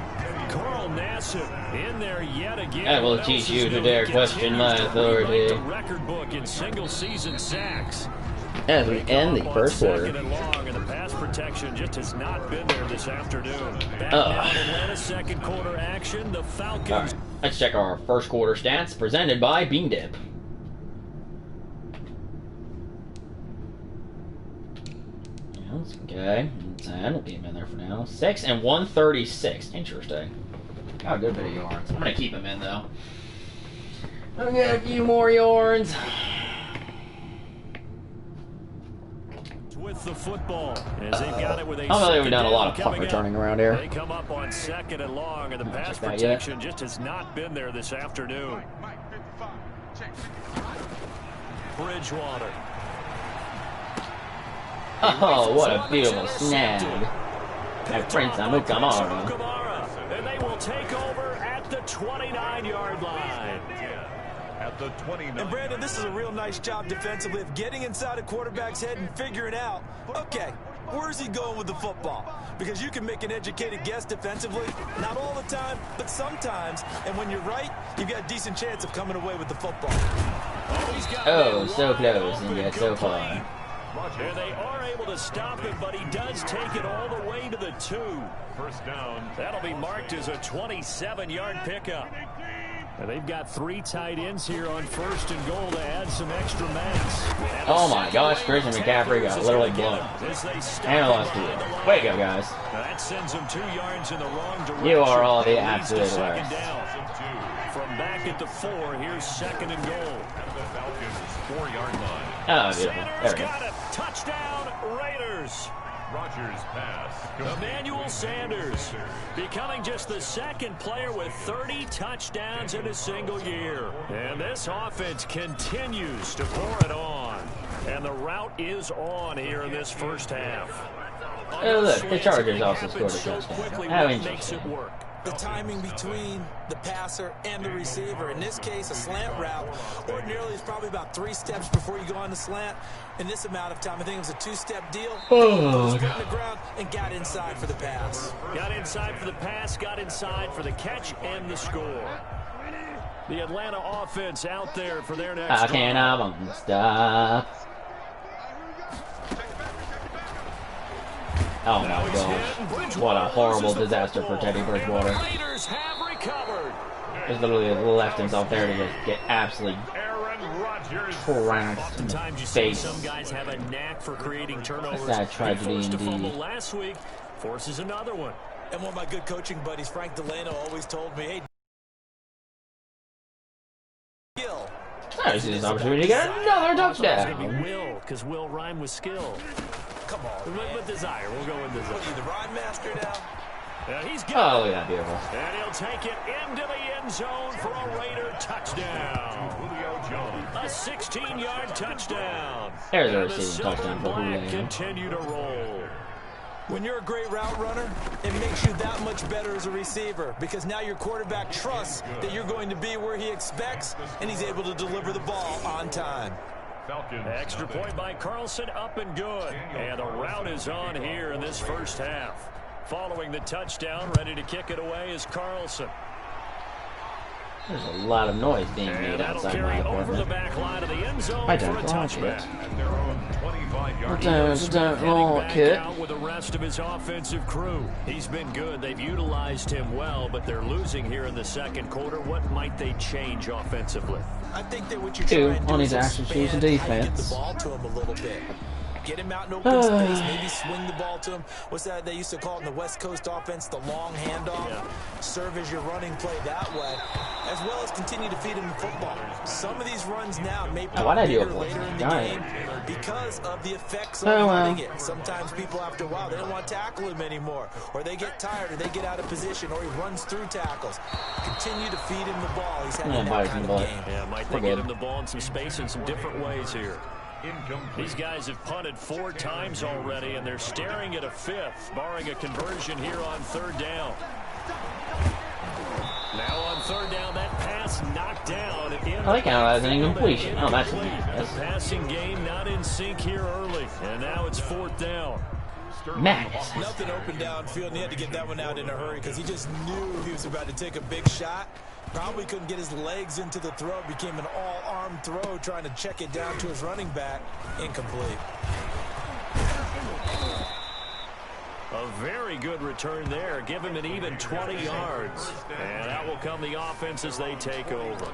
Carl Nassib in there yet again. I will What teach else you is to new? dare He question my continues to authority. rewrite the record book in single-season sacks. As we end the Come up first on quarter. second and long, and the pass protection just has not been there this afternoon. Back Ugh. now in Atlanta's second quarter action, the Falcons. Alright, let's check our first quarter stats presented by Bean Dip. Okay, 10. We'll keep him in there for now. 6 and 136. Interesting. Got a good bit of yards. I'm gonna keep him in though. I'll get a few more yards. With the football, as they've got it with a I don't know that we've second done a lot down of punt coming returning up. around here. They come up on second and long, and the pass check that yet. protection just has not been there this afternoon. Bridgewater. Oh, what a beautiful snag. At Prince Amukamara. And they will take over at the 29-yard line. At the 29. And Brandon, this is a real nice job defensively of getting inside a quarterback's head and figuring out, okay, where's he going with the football? Because you can make an educated guess defensively, not all the time, but sometimes. And when you're right, you've got a decent chance of coming away with the football. Oh, so close and yet so far. And they are able to stop him, but he does take it all the way to the 2. First down. That'll be marked as a 27-yard pickup. And they've got 3 tight ends here on first and goal to add some extra mass. Oh my gosh, Christian McCaffrey got literally blown up. And I lost 2. Way to go, guys. That sends them 2 yards in the wrong direction. You are all the That leads to absolute second worst. down. From back at the 4, here's second and goal. At the Falcons' 4-yard line. Oh, beautiful. There Sanders we go. got it. Touchdown, Raiders. Rodgers pass. Emmanuel Sanders becoming just the second player with 30 touchdowns in a single year. And this offense continues to pour it on. And the route is on here in this first half. Oh, look, the Chargers also scored a touchdown. How Makes interesting. it work. The timing between the passer and the receiver. In this case, a slant route. Ordinarily, it's probably about 3 steps before you go on the slant. In this amount of time, I think it was a 2-step deal. Oh, Put his foot in the ground and got inside for the pass. Got inside for the pass, got inside for the catch and the score. The Atlanta offense out there for their next I cannot stop. Oh my gosh. What a horrible disaster for Teddy Bridgewater. Raiders have recovered. Just literally left himself there to just get absolutely Aaron Rodgers. trounced in the Oftentimes you see face. some guys have a knack for creating turnovers. That's tragedy He forced a indeed. fumble last week, forces another one. And one of my good coaching buddies, Frank Delano, always told me, hey, skill. This is his opportunity to get another touchdown. Will, because Will rhyme with skill. Come on, With desire. We'll go with desire. What are you, the rhyme master now? Yeah, he's good. Oh, look at that, beautiful. And he'll take it into the end zone for a Raider touchdown. Julio Jones. A 16-yard touchdown. There's a And the receiving silver touchdown and for black Julio. continue to roll. When you're a great route runner, it makes you that much better as a receiver because now your quarterback trusts that you're going to be where he expects, and he's able to deliver the ball on time. Extra point by Carlson, up and good. And the route is on here in this first half. Following the touchdown, ready to kick it away is Carlson. There's a lot of noise being And made that'll outside my carry over the apartment. back line of the end zone I for a don't like touchback. it. At their own 25-yard Heading like back it. out with the rest of his offensive crew. He's been good. They've utilized him well, but they're losing here in the second quarter. What might they change offensively? I think that what you're Two trying to do on is his action sheets expand and how you get defense. the ball to him a little bit. Get him out in open space, maybe swing the ball to him. What's that they used to call it in the West Coast offense, the long handoff? Yeah. Serve as your running play that way, as well as continue to feed him the football. Some of these runs now may pop why'd I do bigger it for later in the Giant? game because of the effects of Oh, well. running it. Sometimes people, after a while, they don't want to tackle him anymore, or they get tired, or they get out of position, or he runs through tackles. Continue to feed him the ball. He's having that bites kind in of the butt. game. Yeah, might they get him the ball in some space in some different ways here. These guys have punted 4 times already, and they're staring at a 5th, barring a conversion here on 3rd down. Now on 3rd down, that pass knocked down. I like how that was an incompletion. Oh, that's The madness. passing game not in sync here early, and now it's 4th down. Madness. Nothing open downfield, and he had to get that one out in a hurry because he just knew he was about to take a big shot. Probably couldn't get his legs into the throw. Became an all-arm throw, trying to check it down to his running back. Incomplete. A very good return there. Give him an even 20 yards. And that will come the offense as they take over.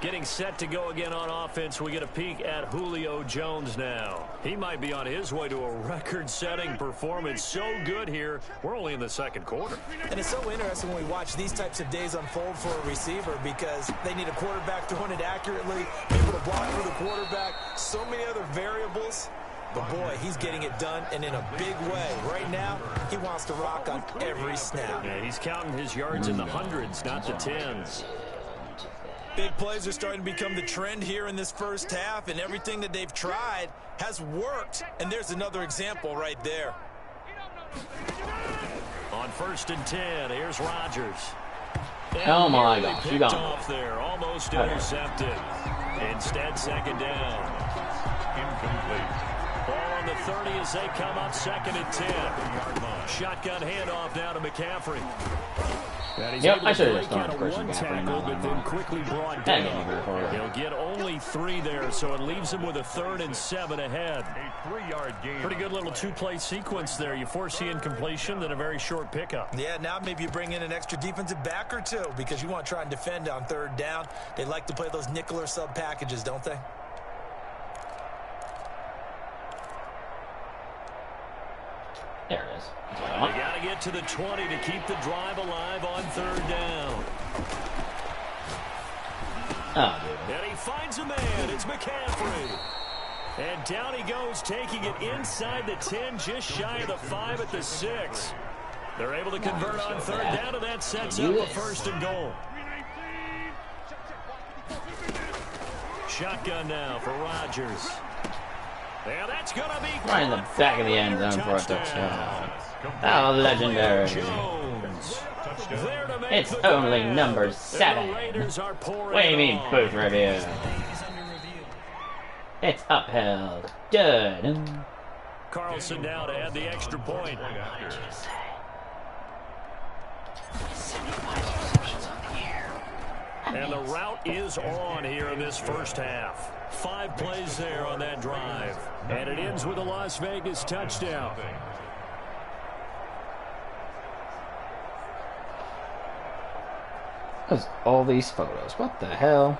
Getting set to go again on offense, we get a peek at Julio Jones now. He might be on his way to a record-setting performance. So good here. We're only in the second quarter. And it's so interesting when we watch these types of days unfold for a receiver because they need a quarterback throwing it accurately, able to block for the quarterback, so many other variables. But, boy, he's getting it done, and in a big way. Right now, he wants to rock on every snap. Yeah, he's counting his yards in the hundreds, not the tens. Big plays are starting to become the trend here in this first half, and everything that they've tried has worked. And there's another example right there. On 1st and 10, here's Rodgers. Oh my Nearly gosh, you picked got him. off there, almost intercepted. Instead, 2nd down. Incomplete. Ball on the 30 as they come up 2nd and 10. Shotgun handoff now to McCaffrey. And he's Yep, able I to should've break just thrown out it of first one and got tackle, him but out. then quickly brought That gave me down. very far. He'll get only 3 there, so it leaves him with a 3rd and 7 ahead. A 3-yard gain. Pretty good little 2-play sequence there. You force the incompletion, then a very short pickup. Yeah, now maybe you bring in an extra defensive back or two because you want to try and defend on 3rd down. They like to play those nickel or sub packages, don't they? There it is. That's what I They want. got to get to the 20 to keep the drive alive on 3rd down. Oh, dude. And he finds a man. It's McCaffrey. And down he goes, taking it inside the 10, just shy of the 5 at the 6. They're able to convert on 3rd down, and that sets up a 1st and goal. Shotgun now for Rodgers. And that's going to be Right in the back of the end zone for a touchdown. How legendary. Jones. There to make It's the only grab. number And the 7. Raiders are pouring What do you it mean, on. booth review? It's upheld. Good. Carlson now to add the extra point. And the route is on here in this first half. 5 plays there on that drive. And it ends with a Las Vegas touchdown. What's all these photos? What the hell?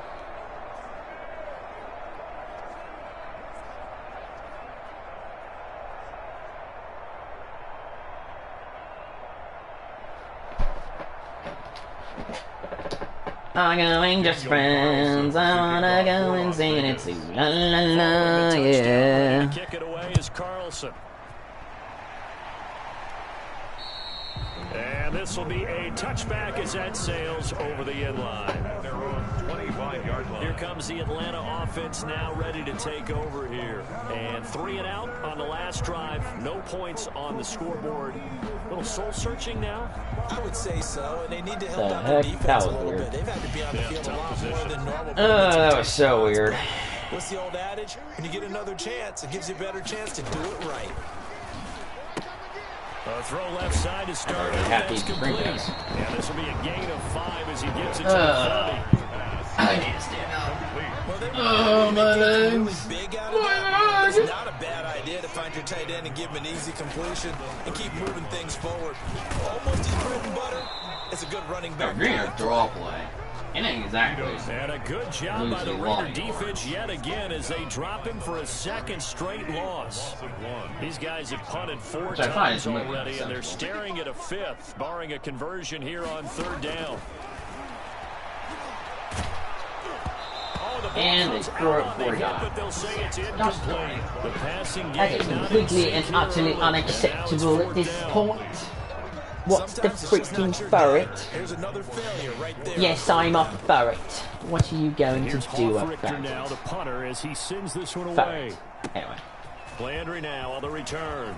I'm going just friends. I wanna go and sing it too. La la la, yeah. Kick it away is Carlson. And this will be a touchback as that sails over the inline. They're on 25-yard line. Here comes the Atlanta offense now ready to take over here. And 3 and out on the last drive. No points on the scoreboard. A little soul-searching now? I would say so, and they need to help out their defense a little bit. They've had to be on the field a lot more than normal. That was so weird. What's the old adage? When you get another chance, it gives you a better chance to do it right. A throw left side to start. Happy Complete. springers. Yeah, this will be a gain of 5 as he gets it to the 30. I can't stand up. Well, my legs. really big out of that. It's not a bad idea to find your tight end and give him an easy completion and keep moving things forward. Almost his bread and butter. It's a good running back. Green a draw play. It ain't exactly. And a good job by the Raider defense yet again as they drop him for a second straight loss. These guys have punted 4 times already, and they're staring at a 5th, barring a conversion here on 3rd down. And they throw it for God. That is completely and utterly unacceptable at this point. What's the freaking ferret? Yes, I'm a ferret. What are you going to do about it? Now the punter as he sends this one away. Ferret. Anyway. Landry now on the return.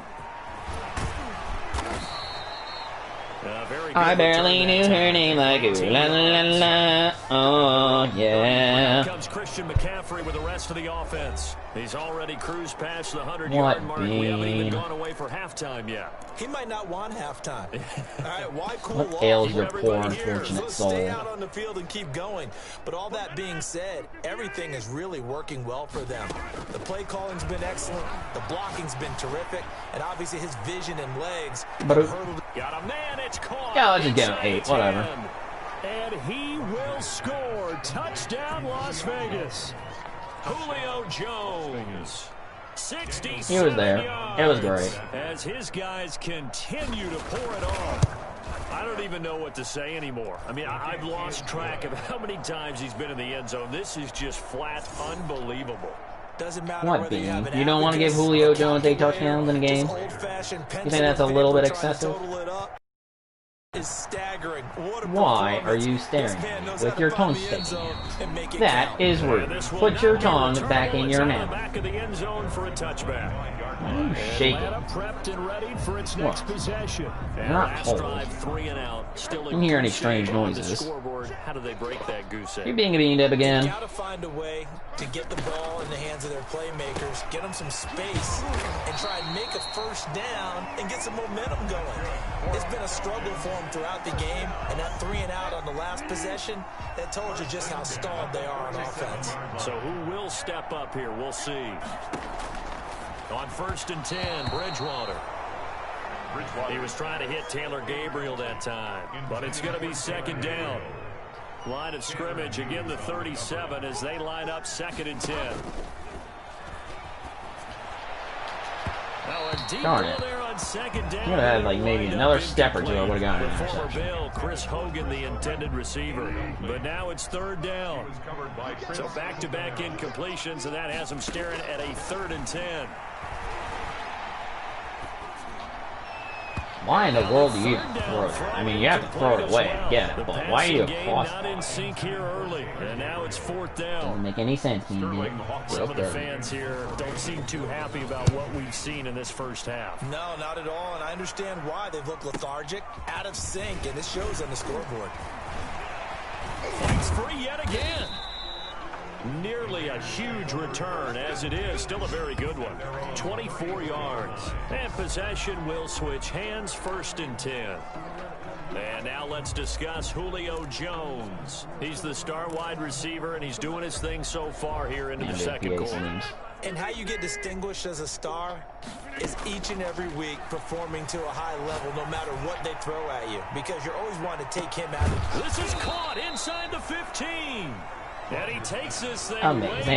I barely knew her name like ooh la la la. Oh yeah. Here comes Christian McCaffrey with the rest of the offense. He's already cruised past the 100-yard mark. We haven't even gone away for halftime yet. He might not want halftime. All right, why cool What off? ails your poor unfortunate Let's soul? stay out on the field and keep going. But all that being said, everything is really working well for them. The play calling's been excellent. The blocking's been terrific. And obviously his vision and legs But have hurdled. Got a man, it's caught. Yeah, let's just get an 8, whatever. And he will score. Touchdown, Las Vegas. Julio Jones. 67 He was there. It was yards great. As his guys continue to pour it on. I don't even know what to say anymore. I mean, I've lost track of how many times he's been in the end zone. This is just flat unbelievable. Doesn't matter What, whether you have Bean? an You don't want to give Julio Jones 8 touchdowns in a game? You You think that's a little bit excessive? Is staggering. What a Why are you staring at me with your tongue sticking out? That is rude. Put your tongue back in your mouth. Back of the end zone for a touchback. Why are you shaking? Atlanta prepped and ready for its next possession. And Not last cold. drive 3 and out. Still Didn't hear any in strange shape on the noises. scoreboard. How do they break that goose egg? You're being a bean dip again. You gotta find a way to get the ball in the hands of their playmakers, get them some space, and try and make a first down and get some momentum going. It's been a struggle for them throughout the game, and that 3 and out on the last possession, that told you just how stalled they are on offense. So who will step up here? We'll see. On 1st and 10, Bridgewater. He was trying to hit Taylor Gabriel that time, but it's going to be 2nd down. Line of scrimmage, again the 37 as they line up 2nd and 10. Now a deep Darn ball it. there on 2nd down. You would have had like maybe another step or two, I would have gotten an The former interception. Bill, Chris Hogan, the intended receiver. But now it's 3rd down. So back-to-back incompletions, and that has them staring at a 3rd and 10. Why in the world do you even throw it? I mean, you have to throw it away, I get it, but why do you cross Not in sync here early, and now it's 4th down. Doesn't make any sense to me. Some of the fans here don't seem too happy about what we've seen in this first half. No, not at all, and I understand why. They've looked lethargic, out of sync, and it shows on the scoreboard. Fights free yet again. Nearly a huge return, as it is. Still a very good one. 24 yards. And possession will switch hands. 1st and 10. And now let's discuss Julio Jones. He's the star wide receiver, and he's doing his thing so far here into the second quarter. And how you get distinguished as a star is each and every week performing to a high level no matter what they throw at you, because you're always wanting to take him out of. This is caught inside the 15. And he takes this thing Amazing,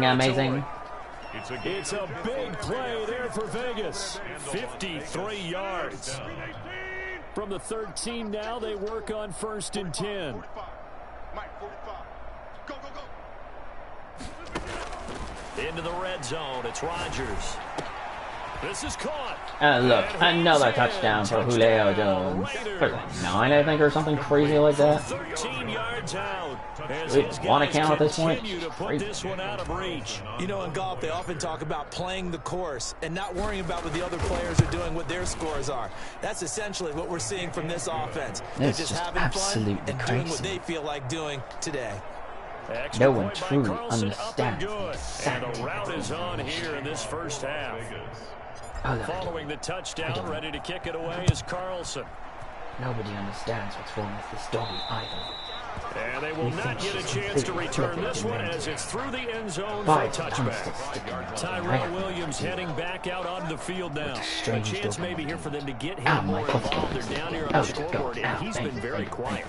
amazing. It's a big play there for Vegas. 53 yards. From the 13 now, they work on 1st and 10. Into the red zone, it's Rodgers. This is caught. Look, another touchdown for Julio Jones. For like 9, I think, or something crazy like that. 13 yards out. We want to count at this point. To put this one out of reach. You know, in golf, they often talk about playing the course and not worrying about what the other players are doing, what their scores are. That's essentially what we're seeing from this offense. They're just having fun and doing what they feel like doing today. No one truly understands. And the route is on here in this first half. Following the touchdown, ready to kick it away is Carlson. Nobody understands what's wrong with this doggy either. And they will not get a chance to return this one as it's through the end zone for a touchback. Tyrell Williams heading back out onto the field now. A chance maybe here for them to get him more involved. They're down here on the scoreboard, and he's been very quiet.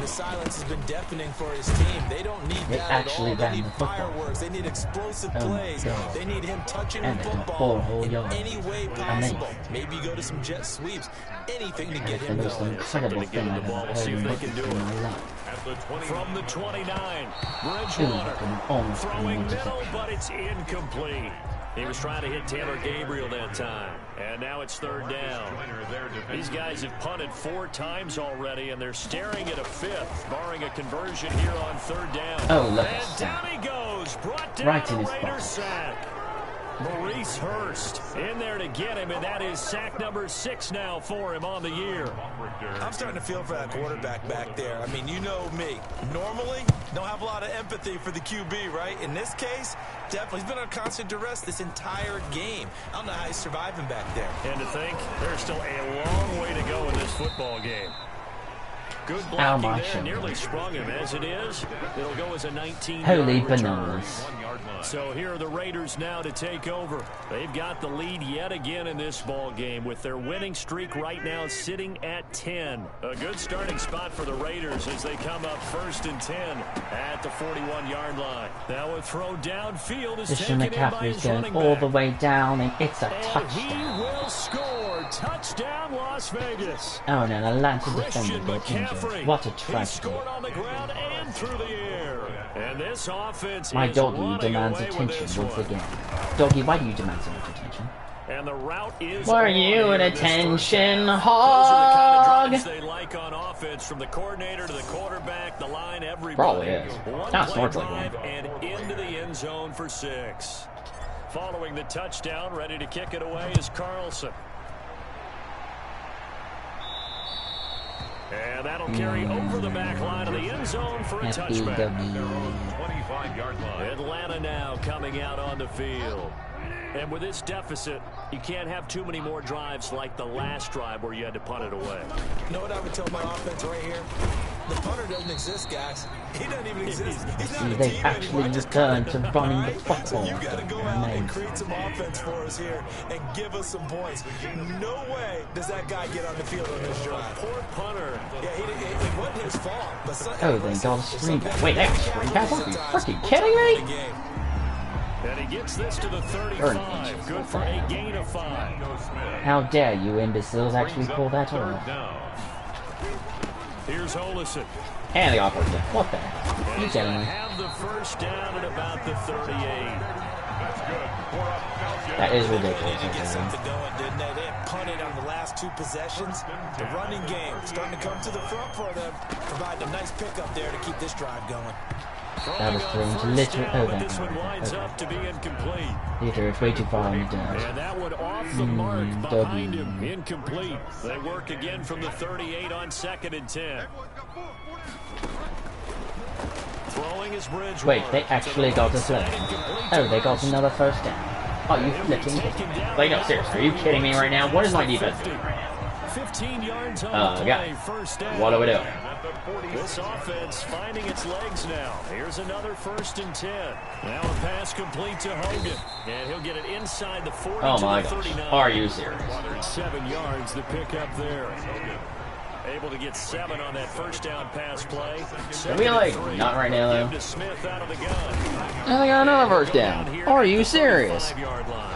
The silence has been deafening for his team. They don't need that at all. They need fireworks. They need explosive plays. They need him touching the football in any way possible. Maybe go to some jet sweeps. Anything to get him going. Incredible thing the ball. We'll see if they can do it. From the 29, Bridgewater throwing middle, but it's incomplete. He was trying to hit Taylor Gabriel that time, and now it's 3rd down. These guys have punted 4 times already, and they're staring at a 5th, barring a conversion here on 3rd down. Oh, look at and down he goes, brought down right in his Raiders sack. Maurice Hurst in there to get him, and that is sack number 6 now for him on the year. I'm starting to feel for that quarterback back there. I mean, you know me. Normally, don't have a lot of empathy for the QB, right? In this case, definitely. He's been on constant duress this entire game. I don't know how he's surviving back there. And to think, there's still a long way to go in this football game. Good blocking there, nearly sprung him. As it is, it'll go as a 19-yard Holy return. bananas. So here are the Raiders now to take over. They've got the lead yet again in this ball game with their winning streak right now sitting at 10. A good starting spot for the Raiders as they come up 1st and 10 at the 41-yard line. Now a throw downfield is taken in by his running back. All the way down, and it's a touchdown. He will score. Touchdown, Las Vegas. Oh no, the Atlanta defender got injured. What a tragedy. He scored on the ground and through the air. And this offense My is doggy demands attention once again. Doggy, why do you demand so much attention? And the route is Were you an attention hog? Those are the kind of drives they like on offense, from the coordinator to the quarterback, the line, everybody. Probably is. One That play snorts like drive one. and into the end zone for 6. Following the touchdown, ready to kick it away is Carlson. And that'll carry over the back line of the end zone for a touchback. 25-yard line. Atlanta now coming out on the field. And with this deficit, you can't have too many more drives like the last drive where you had to punt it away. You know what I would tell my offense right here? The punter doesn't exist, guys. He doesn't even exist. He's not a They team actually anymore. returned to running the football. So you got to go out and create some offense for us here and give us some points. No way does that guy get on the field on this drive. Poor punter. Yeah, it wasn't his fault. But Oh, they got a screen pass. Wait, that was a screen pass? Are you freaking kidding me? And he gets this to the 35. Good for a gain of 5. How dare you imbeciles actually pull that off? Here's Olison. And the awkward thing. What the heck? You kidding me? Have the first down at about the 38. That is ridiculous. They get something going, didn't they? They had punted on the last 2 possessions. The running game starting to come to the front for them, providing a nice pickup there to keep this drive going. That was thrown to literally. Oh, but this one winds up to be incomplete. He threw it way too far in the dirt. And that one off the mark behind him. Incomplete. They work again from the 38 on 2nd and 10. Throwing his Bridgewater. Wait, they actually got a flag. Oh, they got another first down. Oh, you flipping kidding? Like, no, seriously, are you kidding me right now? What is my defense doing right now? 15 yards on the play, first down. What are we doing? This offense finding its legs now. Here's another 1st and 10. Now a pass complete to Hogan. And he'll get it inside the 40 oh to my the 39. gosh. Are you serious? 7 yards to pick up there. Able to get 7 on that first down pass play. Are we like, not right now though? To Smith out of the gun. And they got another first down. Are you serious? Yard line.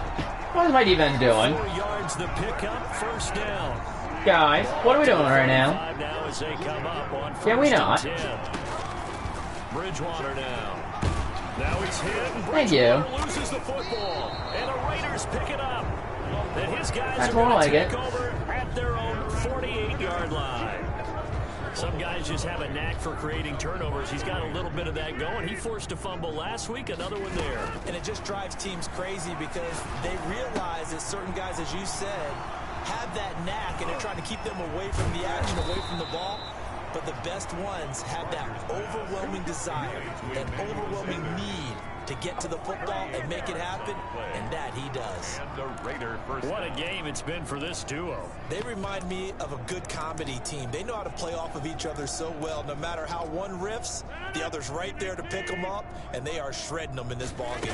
What is my defense doing? 4 yards to pick up, first down. Guys, what are we doing right now? Now as they come up on Can we not? 10. Bridgewater now. Now he's hit. Thank you. Loses the football, and the Raiders pick it up. And his guys That's are more going like to it. take over at their own 48-yard line. Some guys just have a knack for creating turnovers. He's got a little bit of that going. He forced a fumble last week, another one there. And it just drives teams crazy because they realize that certain guys, as you said, have that knack, and they're trying to keep them away from the action, away from the ball. But the best ones have that overwhelming desire, that overwhelming need to get to the football and make it happen, and that he does. What a game it's been for this duo. They remind me of a good comedy team. They know how to play off of each other so well. No matter how one riffs, the other's right there to pick them up, and they are shredding them in this ball game.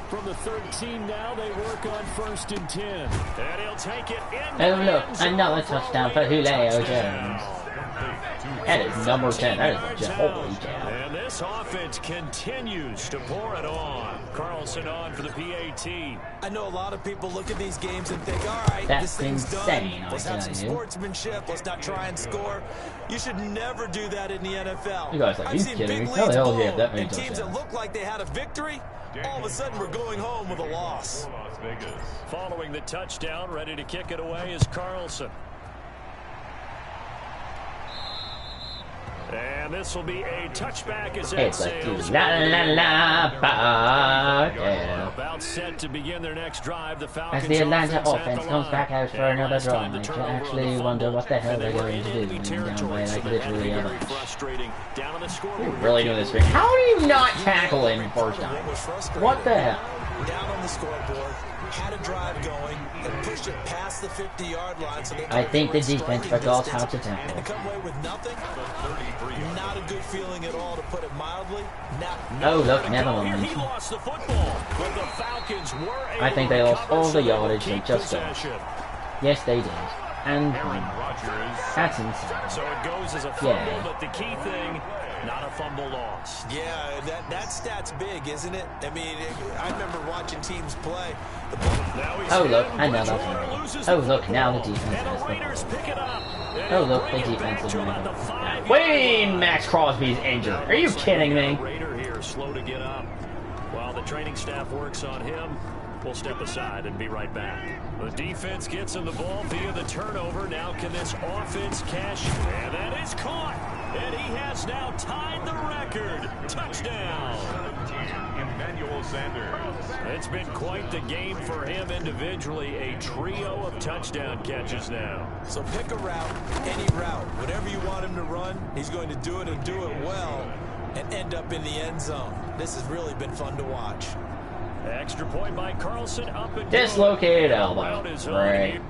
From the 13 now, they work on 1st and 10. And he'll take it in. Oh look, another touchdown for Julio Jones. That is number 10. That is just holy cow. And this offense continues to pour it on. Carlson on for the PAT. I know a lot of people look at these games and think, all right, That's this thing's insane, done. Let's I have tell some you. sportsmanship. Let's not try and score. You should never do that in the NFL. You guys are I've you seen kidding big me? How the leads hell do blown, you have that many and teams that touchdowns? look like they had a victory, all of a sudden we're going home with a loss. Las Vegas. Following the touchdown, ready to kick it away is Carlson. And this will be a touchback as that It's like sails la la la ba, yeah. About set to begin their next drive. The Falcons As the Atlanta offense at offense the comes line. back out for And another last time drive, the I turnover on the actually fumble, wonder what the hell and they're they were going in to do enemy when down territory, by so like that had to be literally very other. frustrating. Down on the scoreboard. Really doing this thing. How do you not tackle him first time? What was frustrating? What the hell? Down on the scoreboard, had a drive going, and pushed it past the 50-yard line. So I think the defense forgot how to And to tackle. come away with nothing, not a good feeling at all, to put it mildly. Now, Oh look, never Here mind. he lost the football, but the Falcons were able I think they to lost recover, all so the they will yardage they keep just got. possession. Yes, they did. And Aaron Rodgers. that's insane. So it goes as a fumble, Yeah. but the key thing, not a fumble loss. yeah, that stat's big, isn't it? I mean, I remember watching teams play. The Now he's Oh look, hit, another Bridgewater one. loses Oh the look, now the football, defense and has the the Raiders ball. pick it up. And Oh they'll look, the bring it defense back is to about the moving. 5-yard Wait, line. Max Crosby's injured. Are you kidding me? Raider here, slow to get up. While the training staff works on him, we'll step aside and be right back. The defense gets in the ball via the turnover. Now can this offense cash? And that is caught. And he has now tied the record. Touchdown. Emmanuel Sanders. It's been quite the game for him individually. A trio of touchdown catches now. So pick a route, any route. Whatever you want him to run, he's going to do it and do it well and end up in the end zone. This has really been fun to watch. Extra point by Carlson, up and Dislocated going. elbow. Route is on Great. here.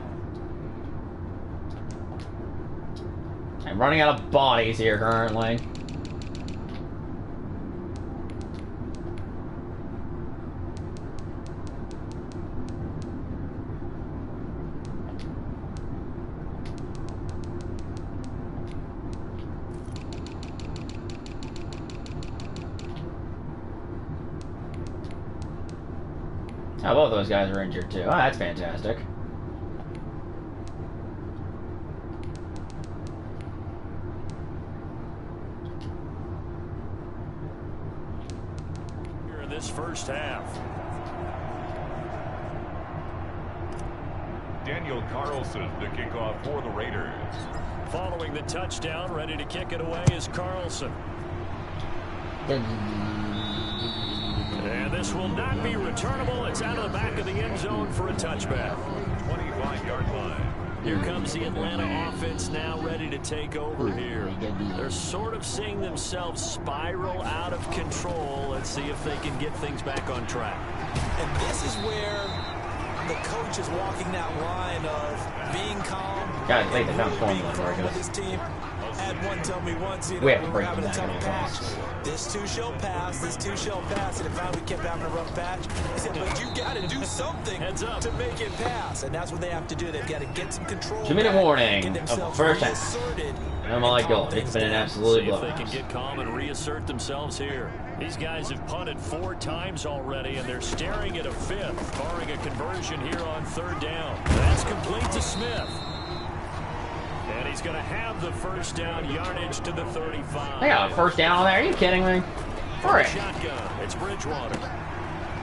I'm running out of bodies here currently. Oh, both those guys are injured too. Oh, that's fantastic. Here in this first half. Daniel Carlson to kick off for the Raiders. Following the touchdown, ready to kick it away is Carlson. And this will not be returnable. It's out of the back of the end zone for a touchback. 25-yard line. Here comes the Atlanta offense now ready to take over here. They're sort of seeing themselves spiral out of control. Let's see if they can get things back on track. And this is where the coach is walking that line of being calm, Guys, wait, and they found really Storm being Lord, calm I with guess. his team. Had one tell me once, you know, We have to when we're break having a them tough down patch. here. This too shall pass. This too shall pass. And if we kept having a rough patch, he said, but you got to do something Heads up. to make it pass. And that's what they have to do. They've got to get some control. 2-minute back, warning get of themselves first half. reasserted, Oh my and calm god, it's things been an down. absolute See if they can blowout. get calm and reassert themselves here. These guys have punted 4 times already, and they're staring at a 5th, barring a conversion here on 3rd down. That's complete to Smith. And he's going to have the first down, yardage to the 35. They got a first down on there. Are you kidding me? Frick. Shotgun. It's Bridgewater.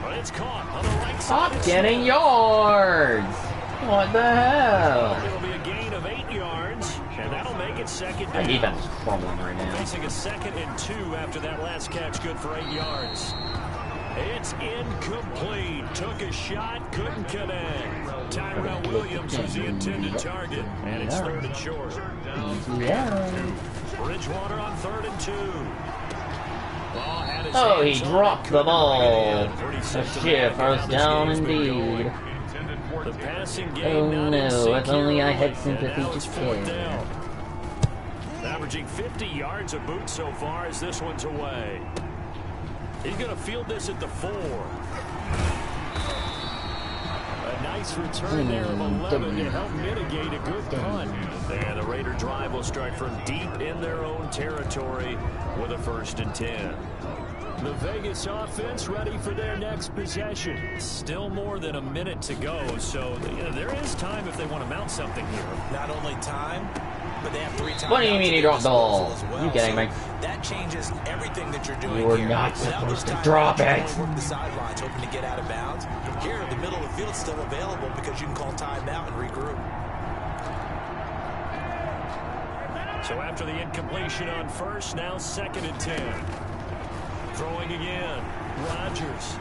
But it's caught on the right side. Stop getting yards. What the hell? It'll be a gain of 8 yards, and that'll make it second My down. defense is fumbling right now. Facing a 2nd and 2 after that last catch, good for 8 yards. It's incomplete. Took a shot, couldn't connect. Tyrell Williams was the intended target, and it's 3rd and short. Yeah. Bridgewater on 3rd and 2. Ball had his Oh, he hands on dropped it, the couldn't ball. bring it in. Pretty set to Shit, make first this down game's been indeed. going. The passing game Oh not in no, sync if only here I had early, sympathy and now to it's 4th spare. down. Averaging 50 yards a boot so far as this one's away. He's going to field this at the 4. A nice return there of 11 to help mitigate a good punt. And the Raider drive will start from deep in their own territory with a 1st and 10. The Vegas offense ready for their next possession. Still more than a minute to go, so there is time if they want to mount something here. Not only time, but they have 3 times. What do you mean he dropped the ball? You kidding me? That changes everything that you're doing. You were here. not Without supposed those to drop timeouts, it. you work the sidelines, hoping to get out of bounds. Here, the middle of the field's still available because you can call timeout and regroup. So after the incompletion on 1st, now 2nd and 10. Throwing again. Rodgers.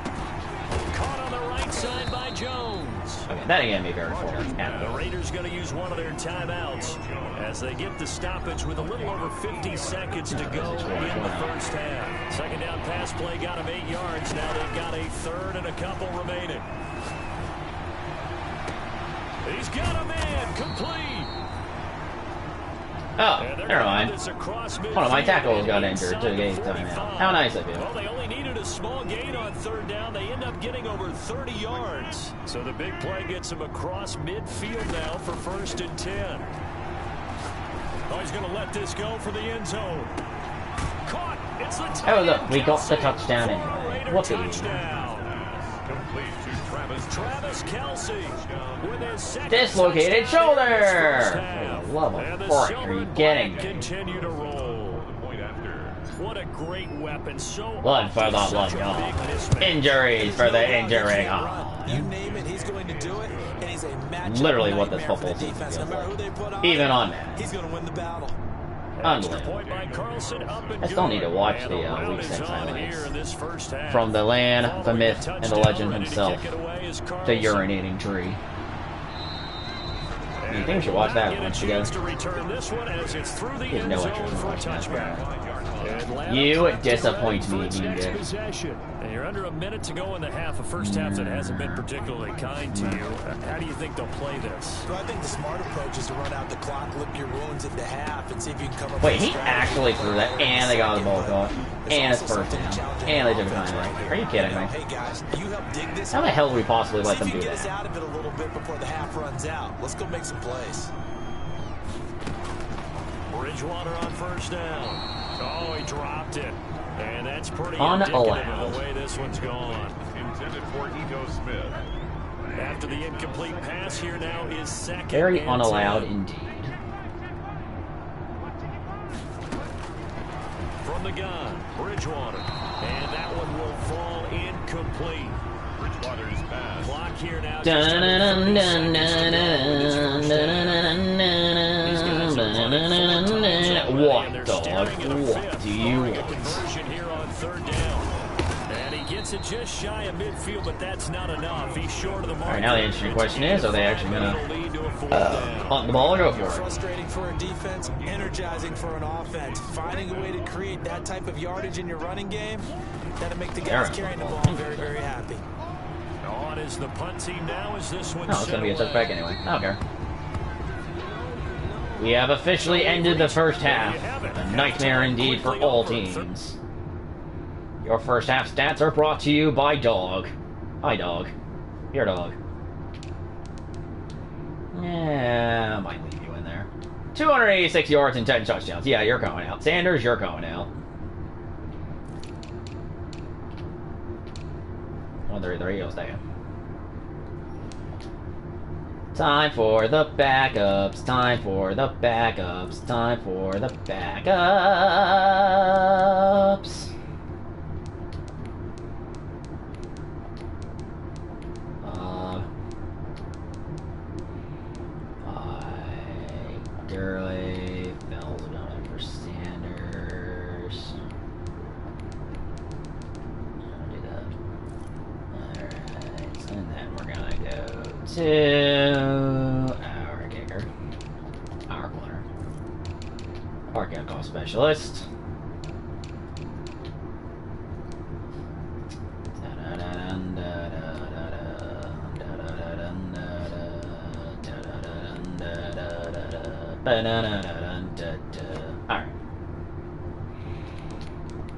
Caught on the right side by Jones. Okay, that ain't gonna be very far. The Raiders going to use one of their timeouts as they get the stoppage with a little over 50 seconds to go in the first half. 2nd down pass play got him 8 yards. Now they've got a 3rd and a couple remaining. He's got a man complete. Oh, never mind. One of my tackles got injured to gain timeout. How nice of you. Well, they only needed a small gain on 3rd down. They end up getting over 30 yards. So the big play gets him across midfield now for 1st and 10. Oh, he's going to let this go for the end zone. Caught. It's the touchdown. Oh, look, we got the touchdown anyway. Whoopee. Travis Kelce with his 2nd Dislocated shoulder. touchdown. Love And a the fork. Are you kidding me? continue to roll. What a great weapon. So Blood for the blood, such a y'all. big mismatch. Injuries for the injury. You name it, he's going to do it, and he's a matchup Literally what this nightmare for football the season defense. No feels matter like. who they put on Even him, on Madden. he's going to win the battle. Unbelievable. Point by Carlson, up and I still good. need to watch And the a round Week is 6 on highlights. here in this first half. From the land, the Following myth, and the touchdown, legend ready to himself. kick it away is The Carlson. urinating tree. You think we should watch that once ago? To return this one as it's through the You have end no zone interest in for a watching that, touchback. Atlanta You trapped the disappoint Rams for me, its Dean next Dick. possession. And you're under a minute to go in the half. A first half that hasn't been particularly kind to you. How do you think they'll play this? Well, I think the smart approach is to run out the clock, lick your wounds into half, and see if you can come up Wait, with a he strategy actually threw that, early in and they got the ball caught, There's and it's also first something down, challenging and they the took a offense timeout. right here. Are you kidding me? Hey guys, you help dig this How the up. hell do we possibly let See them if you do can get us that? out of it a little bit before the half runs out. Let's go make some plays. Bridgewater on first down. Oh, he dropped it. And that's pretty Unallowed. indicative of the way this one's gone. Intended for Ito Smith. After the incomplete pass, here now is 2nd Very and unallowed 10. indeed. From the gun, Bridgewater. And that one will fall incomplete. Bridgewater's pass. Clock here now. just under 30 seconds to go in this first half. What, dog? What do you want? want? Conversion here on 3rd down. And he gets it just shy of midfield, but that's not enough. He's short of the mark. Alright, now the interesting question is, are they actually going It'll lead to a fourth to down. punt the ball or go for it? Frustrating for a defense, energizing for an offense. Finding a way to create that type of yardage in your running game, that'll make the guys carrying the ball very, very happy. On is the punt team now as this one No, it's going to be a set touchback away. anyway. I don't care. We have officially ended the first half. A nightmare indeed for all teams. Your first half stats are brought to you by Dog. Hi, Dog. Here, Dog. Yeah, I might leave you in there. 286 yards and 10 touchdowns. Yeah, you're going out. Sanders, you're going out. 133, you'll stay in. Time for the backups. Time for the backups. Time for the backups. Gurley, Bell's going for Sanders. I'll do that. Alright, and then we're gonna go to our kicker, our corner, our kickoff specialist. Alright.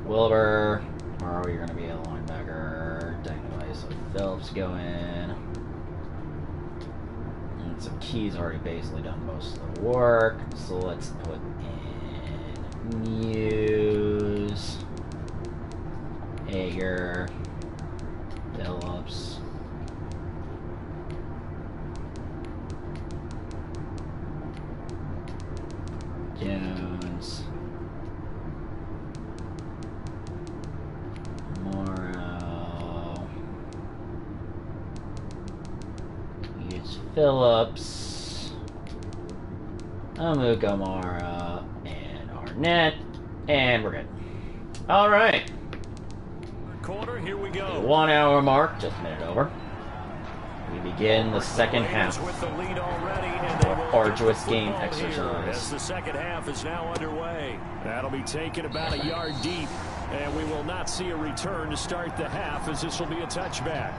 Wilbur, tomorrow you're going to be a linebacker. Technically, so Phillips go in. And so Key's already basically done most of the work. So let's put in Muse, Hager, Phillips. Jones, Morrow, use Phillips, Amukamara, and Arnett, and we're good. All right. Corner, here we go. 1 hour mark, just a minute over. We begin the second half With the lead already, and they will arduous game As exercise. the second half is now underway. That'll be taken about a yard deep, and we will not see a return to start the half, as this will be a touchback.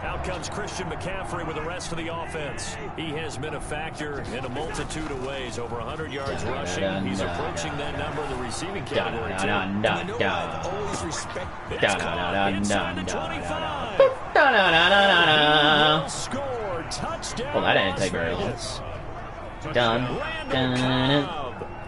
Out comes Christian McCaffrey with the rest of the offense. He has been a factor in a multitude of ways. Over 100 yards rushing. He's approaching that number in the receiving category, too. I've always respected Inside the 25. Score touchdown. Well, that didn't take very long. Done.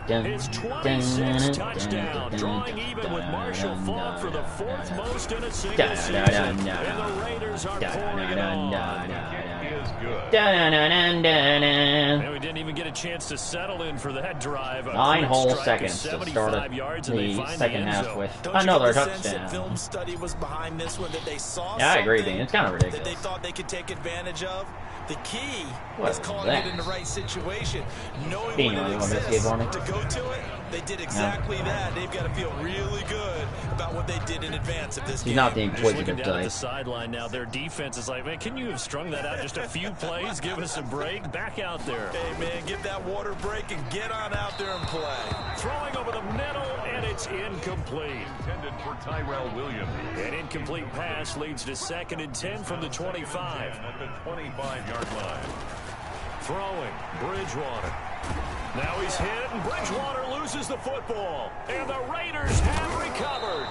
His 26th touchdown, drawing even with Marshall Faulk for the fourth most in a single season. And the Raiders are pouring it on. Is good. And we didn't even get a chance to settle in for that drive. 9 whole Strike is seconds to 75 start yards, and they the find second end half zone. with Don't you another get the sense that touchdown. film study was behind this one, that they saw Yeah, I agree, something Dean. It's kind of that they ridiculous. thought they could take advantage of? The key What is was calling that? it in the right situation. Knowing Dean, when you it want to exists for me? to go to it, they did exactly that. They've got to feel really good about what they did in advance of this He's game. not the Just looking inquisitive down at the type. sideline now, their defense is like, man, can you have strung that out just a few plays? Give us a break. Back out there. Hey, man, give that water break and get on out there and play. Throwing over the middle, and it's incomplete. Intended for Tyrell Williams. An incomplete pass leads to 2nd and 10 from the 25. At the 25-yard line. Throwing, Bridgewater. Now he's hit, and Bridgewater loses the football. And the Raiders have recovered.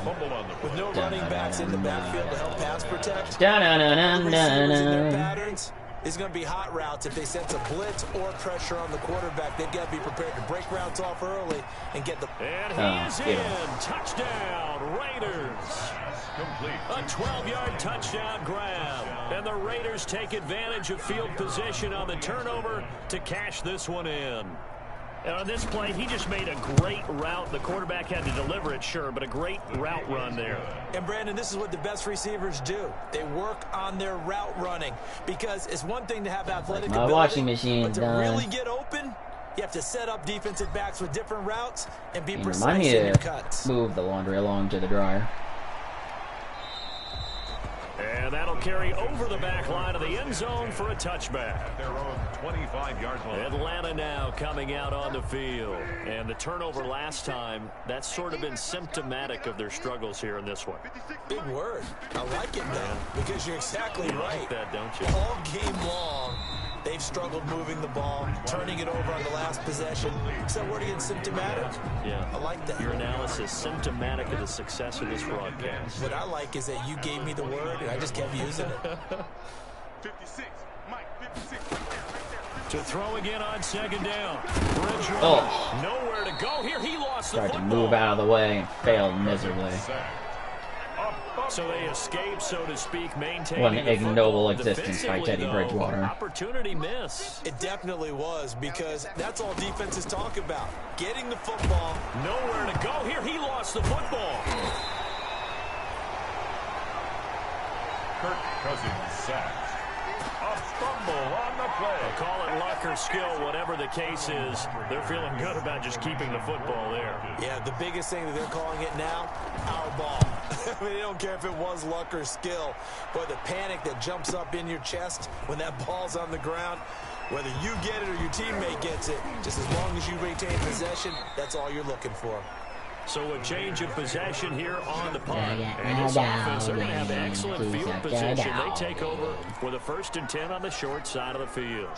Fumble on the With no running backs in the backfield to help pass protect, Da-na-na-na-na-na. receivers in their patterns is going to be hot routes. If they sense a blitz or pressure on the quarterback, they've got to be prepared to break routes off early and get the... And he is get in. him. Touchdown, Raiders. complete. A 12-yard touchdown grab. And the Raiders take advantage of field position on the turnover to cash this one in. And on this play, he just made a great route. The quarterback had to deliver it, sure, but a great route run there. And, Brandon, this is what the best receivers do. They work on their route running. Because it's one thing to have athletic My ability, washing machine but to done. really get open, you have to set up defensive backs with different routes and be And precise remind me in your to cuts. move the laundry along to the dryer. And that'll carry over the back line of the end zone for a touchback. At their own 25-yard line. Atlanta now coming out on the field. And the turnover last time, that's sort of been symptomatic of their struggles here in this one. Big word. I like it, man, because you're exactly You right. like that, don't you? All game long, they've struggled moving the ball, turning it over on the last possession. Is that word again, symptomatic? Yeah. I like that. Your analysis symptomatic of the success of this broadcast. What I like is that you gave me the word, and I just kept using it. 56. Mike, 56. To throw again on 2nd down. Bridgewater Oh. nowhere to go here. He lost the Tried to football. move out of the way and failed miserably. Sack. So they escape, so to speak, maintaining What an the ignoble football. existence by Teddy Defensively, though, Bridgewater. opportunity miss. It definitely was, because that's all defenses talk about. Getting the football. Nowhere to go here. He lost the football. Kirk Cousins sacked. A fumble on the play. Call it luck or skill, whatever the case is. They're feeling good about just keeping the football there. Yeah, the biggest thing that they're calling it now, our ball. I mean, they don't care if it was luck or skill, but the panic that jumps up in your chest when that ball's on the ground, whether you get it or your teammate gets it, just as long as you retain possession, that's all you're looking for. So a change of possession here on the punt. And this offense, they're going to have excellent field position. They take over with a 1st and 10 on the short side of the field.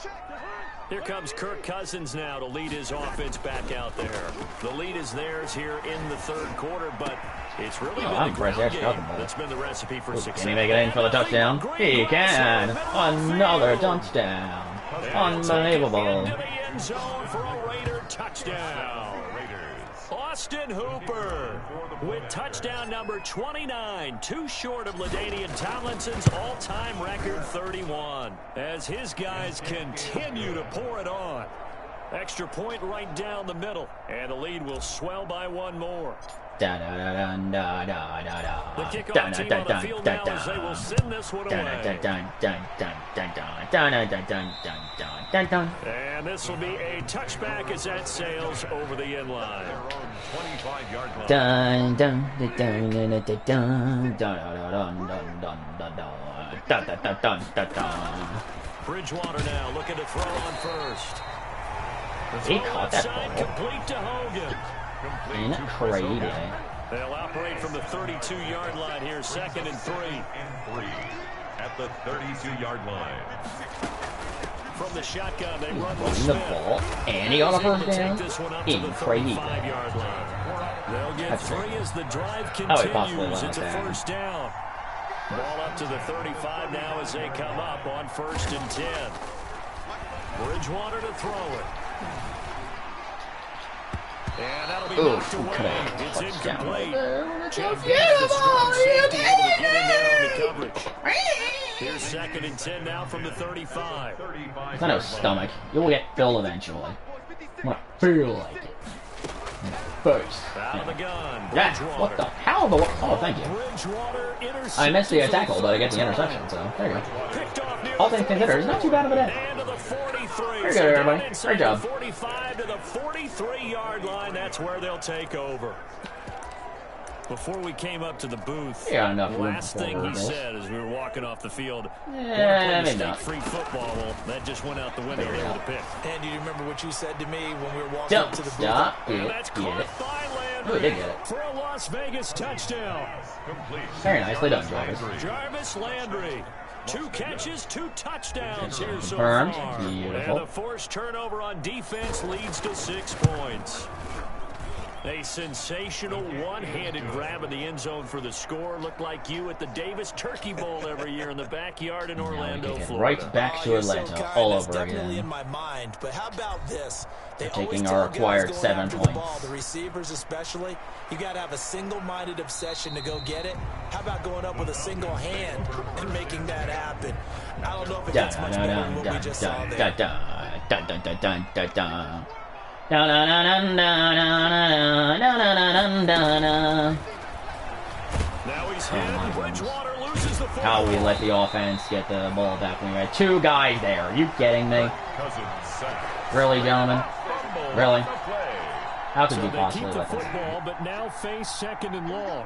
Here comes Kirk Cousins now to lead his offense back out there. The lead is theirs here in the 3rd quarter, but it's really been the ground game that's been the recipe for success. Can he make it in for the touchdown? He can! Another touchdown! Unbelievable! Into the end zone for a Raider touchdown. Austin Hooper with touchdown number 29, too short of LaDainian Tomlinson's all-time record 31, as his guys continue to pour it on. Extra point right down the middle, and the lead will swell by 1 more. The kickoff team on the field now as they will send this one away. And this will be a touchback as that sails over the end line. 25-yard line. Bridgewater now looking to throw on first. He caught that ball. Complete to Hogan. Ain't it crazy? They'll operate from the 32-yard line here, 2nd and 3. At the 32-yard line. From the shotgun, they run with The Smith. ball, and he got a first down. Crazy. They'll get 3 as the drive he possibly continues. went It's a there. 1st down. Ball up to the 35 now as they come up on 1st and 10. Bridgewater to throw it. And that'll be knocked away. It's incomplete. Jeff Gibbs, the strong safety, able to get in there on the coverage. Here's 2nd and 10 now from the 35. It's not no stomach. You'll get filled eventually. What I feel like it. First. Out of the gun. Yeah, what the hell? Oh, thank you. Bridgewater I missed the tackle, but I get the interception, so there you go. picked off near All things considered, it's not too bad of a day. and to the 43. Very good, everybody. Great job. 45 to the 43-yard line. That's where they'll take over. Before we came up to the booth, Yeah, enough room last for thing he Virgils. said as we were walking off the field, Yeah, maybe state not. free football. Well, that just went out the window there with the pick. And do you remember what you said to me when we were walking up Don't to the booth? stop And it, that's get caught it. by Oh, he Landry did get it. for a Las Vegas touchdown. Very nicely done, Jarvis. Jarvis Landry. 2 catches, 2 touchdowns here so Confirmed. far. Beautiful. And the forced turnover on defense leads to 6 points. A sensational one-handed grab in the end zone for the score. Looked like you at the Davis Turkey Bowl every year in the backyard in Now we Orlando, take it Florida. right back to You're so Atlanta kind. all That's over definitely in again. my mind. But how about this? They We're taking always our tell guys required going 7 after points. The ball, the receivers especially, you got to have a single-minded obsession to go get it. How about going up with a single hand and making that happen? I don't know if it gets much better than what we just saw there. Now he's hit. Bridgewater loses the How we football. let the offense get the ball back when we had 2 guys there. Are you kidding me? Cousins sacked. Really, gentlemen? Fumble Really? on the play. How could So you they possibly keep the let this football, happen? but now face 2nd and long.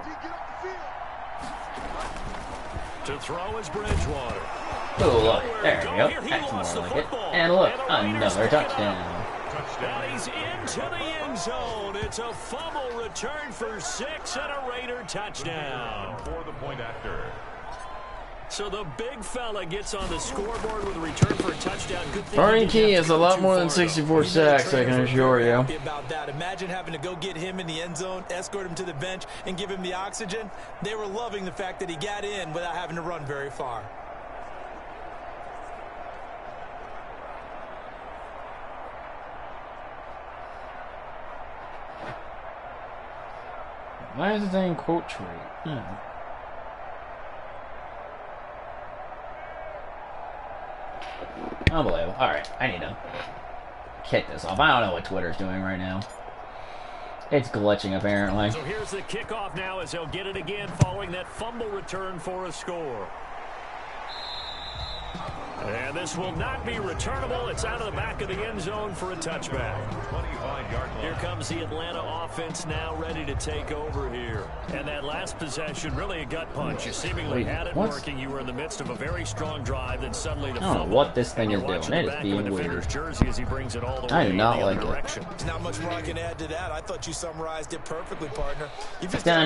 To throw is Bridgewater. Oh, look. There we go. That's more like it. And look, another touchdown. Now he's into the end zone. It's a fumble return for 6 and a Raider touchdown. For the point after. So the big fella gets on the scoreboard with a return for a touchdown. Good thing Barney he didn't Key have is to a go lot too more than far, though. 64 sacks, I can assure you. Happy about that. Imagine having to go get him in the end zone, escort him to the bench, and give him the oxygen. They were loving the fact that he got in without having to run very far. Why is it saying quote tree? Unbelievable. Alright, I need to kick this off. I don't know what Twitter's doing right now. It's glitching, apparently. So here's the kickoff now as they'll get it again following that fumble return for a score. And this will not be returnable. It's out of the back of the end zone for a touchback. 25-yard line. Here comes the Atlanta offense now ready to take over here. And that last possession, really a gut punch. You seemingly had it working. You were in the midst of a very strong drive, then suddenly the I don't know what this thing is doing. It is being weird. Jersey as he brings it all the I way do not in the like other it. direction. There's not much more I can add to that. I thought you summarized it perfectly, partner. You've just On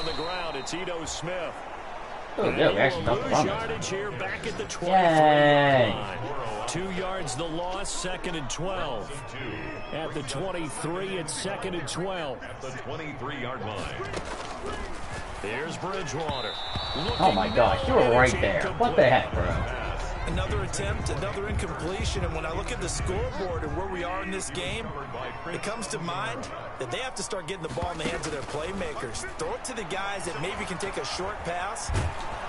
the ground, it's Ito Smith. Oh, yeah, we actually got the fumble. Yardage here back at the 23 Yay. line. 2 yards the loss, 2nd and 12. At the 23, it's 2nd and 12. At the 23-yard line. Here's Bridgewater. Oh my gosh, you were right there. What the heck, bro? another attempt, another incompletion, and when I look at the scoreboard and where we are in this game, it comes to mind that they have to start getting the ball in the hands of their playmakers. Throw it to the guys that maybe can take a short pass.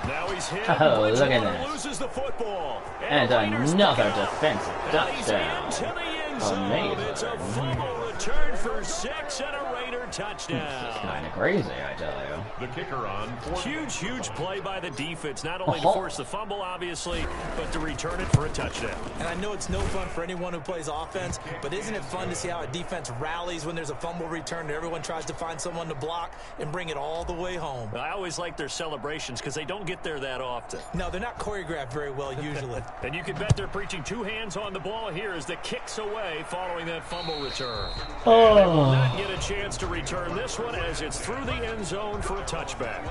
Now he's hit. Oh, look at that. Loses the football. And another defensive touchdown. Into the end zone. Amazing. It's a fumble return for 6 and a Raider touchdown. It's kind of crazy, I tell you. The kicker on. Huge play by the defense. Not only to force the fumble, obviously, but to return it for a touchdown. And I know it's no fun for anyone who plays offense, but isn't it fun to see how a defense rallies when there's a fumble return and everyone tries to find someone to block and bring it all the way home? I always like their celebrations because they don't get there that often. No, they're not choreographed very well usually. And you can bet they're preaching 2 hands on the ball here as the kicks away following that fumble return. Oh. They will not get a chance to return this one as it's through the end zone for a touchback.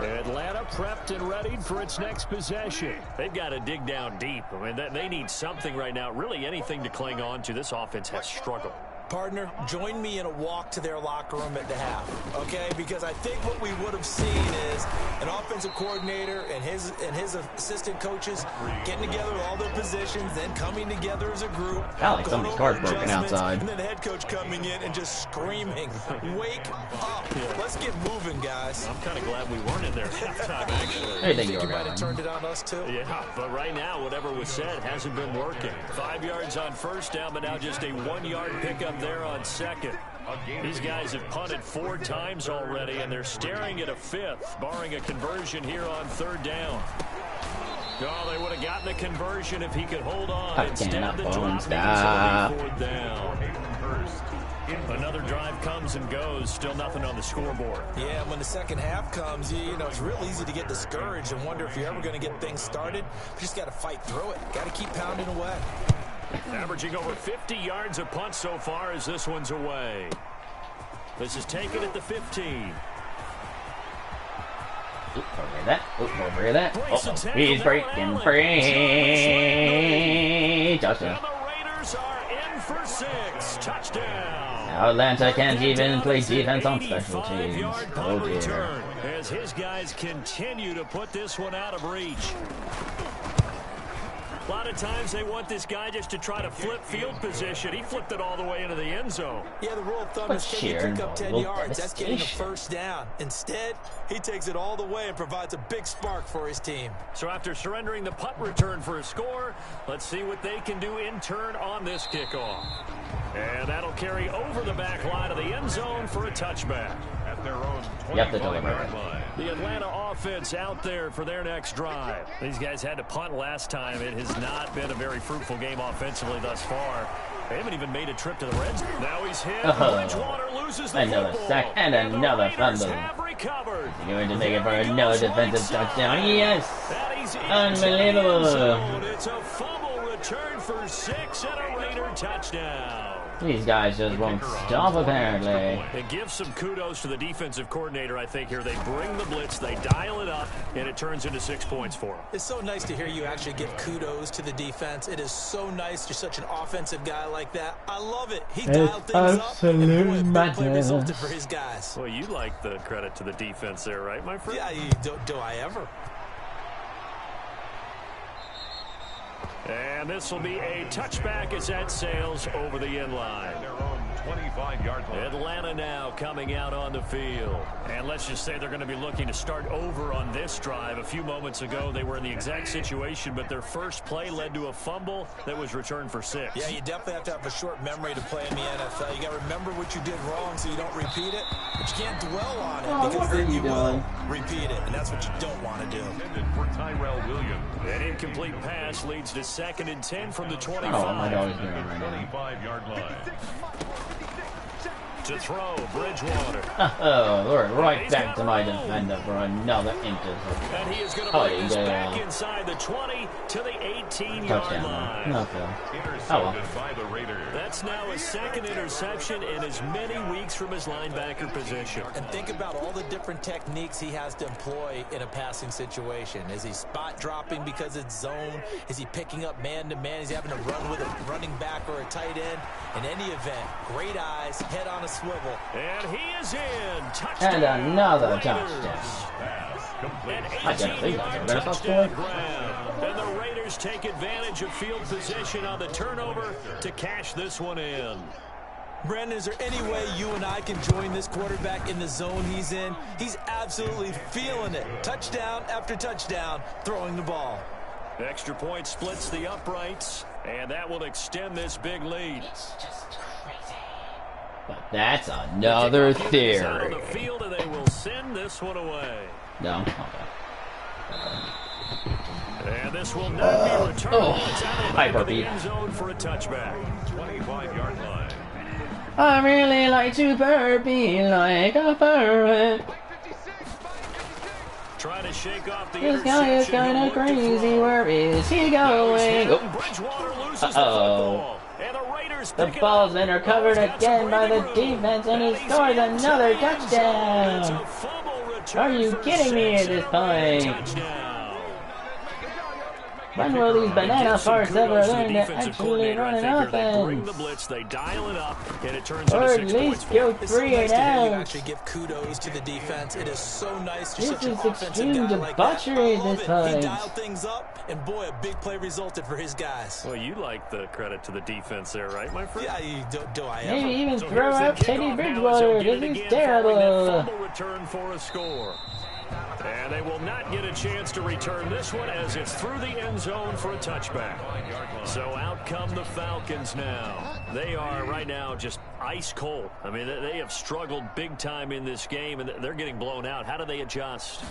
Atlanta prepped and readied for its next possession. They've got to dig down deep. I mean, they need something right now, really anything to cling on to. This offense has struggled. Partner, join me in a walk to their locker room at the half, okay? Because I think what we would have seen is an offensive coordinator and his assistant coaches getting together with all their positions, then coming together as a group. Like somebody's card's broken outside. And then the head coach coming in and just screaming, wake up. Let's get moving, guys. I'm kind of glad we weren't in there halftime, actually. I think You you might have turned were it on us, too. Yeah, but right now, whatever was said hasn't been working. 5 yards on first down, but now just a 1-yard pickup there on second. These guys have punted 4 times already, and they're staring at a 5th, barring a conversion here on 3rd down. Oh, they would have gotten the conversion if he could hold on. Instead, the drop means it'll be 4th down. Another drive comes and goes, still nothing on the scoreboard. Yeah, when the second half comes, you know, it's real easy to get discouraged and wonder if you're ever going to get things started. You just got to fight through it. Got to keep pounding away. Averaging over 50 yards a punt so far as this one's away. This is taken at the 15. Over that. Over that. He's breaking free. Touchdown. And the Raiders are in for 6. Touchdown. Atlanta can't even play defense on special teams. Oh dear. As his guys continue to put this one out of reach. A lot of times they want this guy just to try to flip field position. He flipped it all the way into the end zone. Yeah, the rule of thumb is can you pick up 10 yards? That's getting a first down. Instead, he takes it all the way and provides a big spark for his team. So after surrendering the punt return for a score, let's see what they can do in turn on this kickoff. And that'll carry over the back line of the end zone for a touchback. At their own You have to 25-yard deliver. line. The Atlanta offense out there for their next drive. These guys had to punt last time. It has not been a very fruitful game offensively thus far. They haven't even made a trip to the red zone. Now he's hit. Bridgewater loses the Another football. sack and another fumble. Have recovered. Going to make it for another defensive touchdown. Yes. That he's in Unbelievable. the end zone. It's a fumble return for 6 and a Raider touchdown. These guys just won't stop, apparently. And give some kudos to the defensive coordinator, I think, here. They bring the blitz, they dial it up, and it turns into 6 points for them. It's so nice to hear you actually give kudos to the defense. It is so nice. You're such an offensive guy like that. I love it. He dialed things up, and boy, a big play resulted for his guys. Well, you like the credit to the defense there, right, my friend? Yeah, do I ever? And this will be a touchback as that sails over the end line. 25-yard line. Atlanta now coming out on the field. And let's just say they're going to be looking to start over on this drive. A few moments ago, they were in the exact situation, but their first play led to a fumble that was returned for 6. Yeah, you definitely have to have a short memory to play in the NFL. You got to remember what you did wrong so you don't repeat it, but you can't dwell on it because then you will repeat it, and that's what you don't want to do. For Tyrell Williams. An incomplete pass leads to 2nd and 10 from the 25. Oh, my dog is doing right now. 25-yard line. To throw, Bridgewater. Oh, Lord, right back to my defender for another interception. And he is going to bring this back inside the 20 to the 18-yard line. Okay. Intercepted by the Raiders. That's now a 2nd interception in as many weeks from his linebacker position. And think about all the different techniques he has to employ in a passing situation. Is he spot dropping because it's zone? Is he picking up man-to-man? Is he having to run with a running back or a tight end? In any event, great eyes, head on a swivel. And he is in. Touchdown. And another touchdown. I didn't think that was touchdown grab. And the Raiders take advantage of field position on the turnover to cash this one in. Brandon, is there any way you and I can join this quarterback in the zone he's in? He's absolutely feeling it. Touchdown after touchdown, throwing the ball. Extra point splits the uprights, and that will extend this big lead. It's just crazy. But that's another theory. Out on the field, and they will send this one away. No. Okay. And this will not be returned. It's out of the end zone for a touchback. 25-yard line. I really like to burpee like a bird. Trying to shake off the This guy is kind of crazy. Where is he going? Uh-oh. The ballsmen are covered again by the defense, and he scores another touchdown. Are you kidding me at this point? When will these banana farts ever learn to actually run an offense? They dial it up, and it turns or at least go 3 and out. Actually give kudos to the defense. It is so nice. This is extreme debauchery at this point. He dialed things up, and boy, a big play resulted for his guys. Well, you like the credit to the defense there, right, my friend? Yeah, do I ever? Maybe even throw out Teddy Bridgewater. This is terrible. Return for a score. And they will not get a chance to return this one as it's through the end zone for a touchback. So out come the Falcons now. They are right now just ice cold. I mean, they have struggled big time in this game, and they're getting blown out. How do they adjust?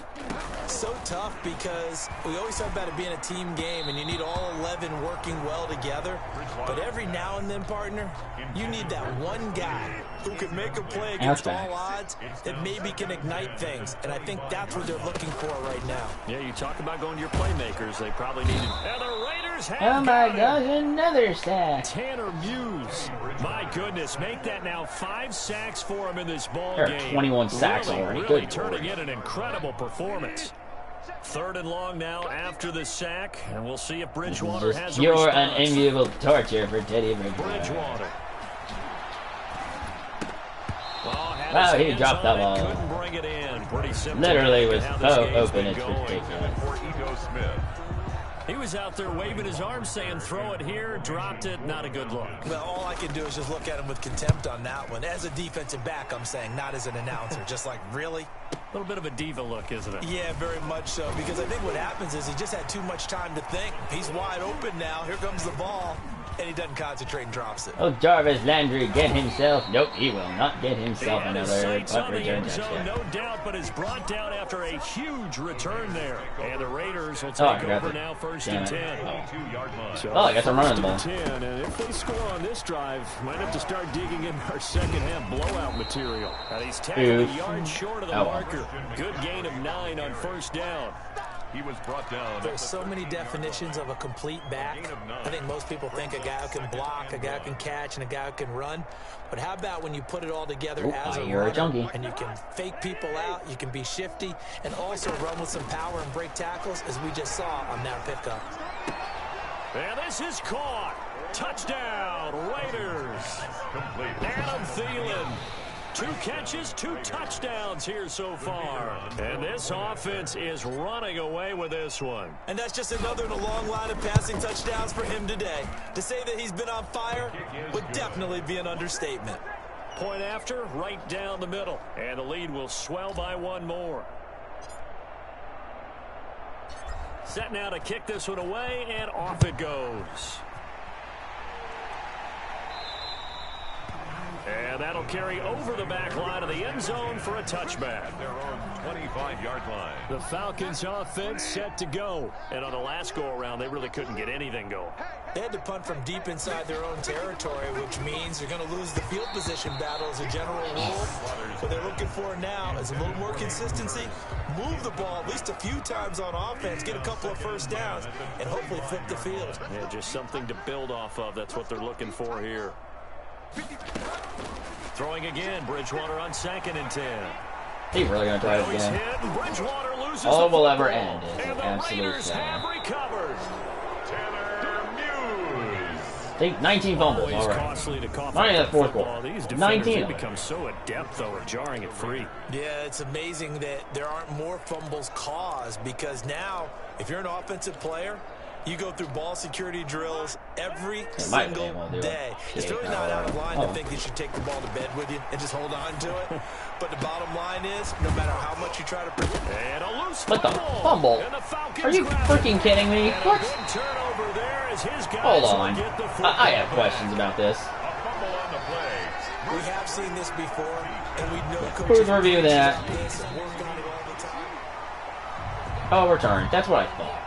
So tough because we always talk about it being a team game, and you need all 11 working well together. But every now and then, partner, you need that one guy who can make a play against all odds that maybe can ignite things. And I think that's what they're looking for right now. Yeah, you talk about going to your playmakers. They probably need it. And the Raiders have oh my gosh, another sack. Tanner Muse. My goodness, make that now 5 sacks for him in this ball there game. Are 21 sacks already. Really Good turning in an incredible performance. 3rd and long now after the sack, and we'll see if Bridgewater has a pure response. unenviable torture for Teddy Bridgewater. Wow, he dropped that ball. Couldn't bring it in. Pretty simple. Literally was so open, it's ridiculous. He was out there waving his arms saying, throw it here, dropped it, not a good look. Well, all I can do is just look at him with contempt on that one. As a defensive back, I'm saying, not as an announcer. Just like, really? A little bit of a diva look, isn't it? Yeah, very much so. Because I think what happens is he just had too much time to think. He's wide open now. Here comes the ball. And he doesn't concentrate and drops it. Oh, Jarvis Landry get himself. Nope, he will not get himself another punt return touchdown. No doubt, but is brought down after a huge return there. And the Raiders will take over now 1st and 10. So I got some running the ball. 10, and if they score on this drive, might have to start digging in our second half blowout material. And he's tackled a yard short of the marker. Good gain of 9 on 1st down. He was brought down. There's so many definitions of a complete back. I think most people think a guy who can block, a guy who can catch, and a guy who can run. But how about when you put it all together as a runner, and you can fake people out, you can be shifty, and also run with some power and break tackles, as we just saw on that pickup. And this is caught. Touchdown, Raiders. Adam Thielen. 2 catches, 2 touchdowns here so far. And this offense is running away with this one. And that's just another in a long line of passing touchdowns for him today. To say that he's been on fire would definitely be an understatement. Point after, right down the middle. And the lead will swell by 1 more. Set now to kick this one away, and off it goes. And that'll carry over the back line of the end zone for a touchback. Their own 25-yard line. The Falcons offense set to go. And on the last go-around, they really couldn't get anything going. They had to punt from deep inside their own territory, which means they're going to lose the field position battle as a general rule. What they're looking for now is a little more consistency, move the ball at least a few times on offense, get a couple of first downs, and hopefully flip the field. Yeah, just something to build off of. That's what they're looking for here. Throwing again, Bridgewater on 2nd and 10. He really gonna try it again. Bridgewater loses All the will ever football, end is an and the absolute Raiders have failure. recovered. Take 19 fumbles, Always alright. costly to cough Not up even the fourth football. quarter. These defenders, 19 they of them. become so adept, though, at jarring it free. Yeah, it's amazing that there aren't more fumbles caused, because now, if you're an offensive player, you go through ball security drills every single day. It's really not out of line to think you should take the ball to bed with you and just hold on to it. But the bottom line is, no matter how much you try to protect. And a loose What the fumble? And the Falcons Are you grab it. freaking kidding me? And What? a good turnover there as his guys Hold will on. get the football I have back. questions about this. A fumble on the play. We have seen this before, and we know Please coaches review that. this and work on it all the time. Oh, return. That's what I thought.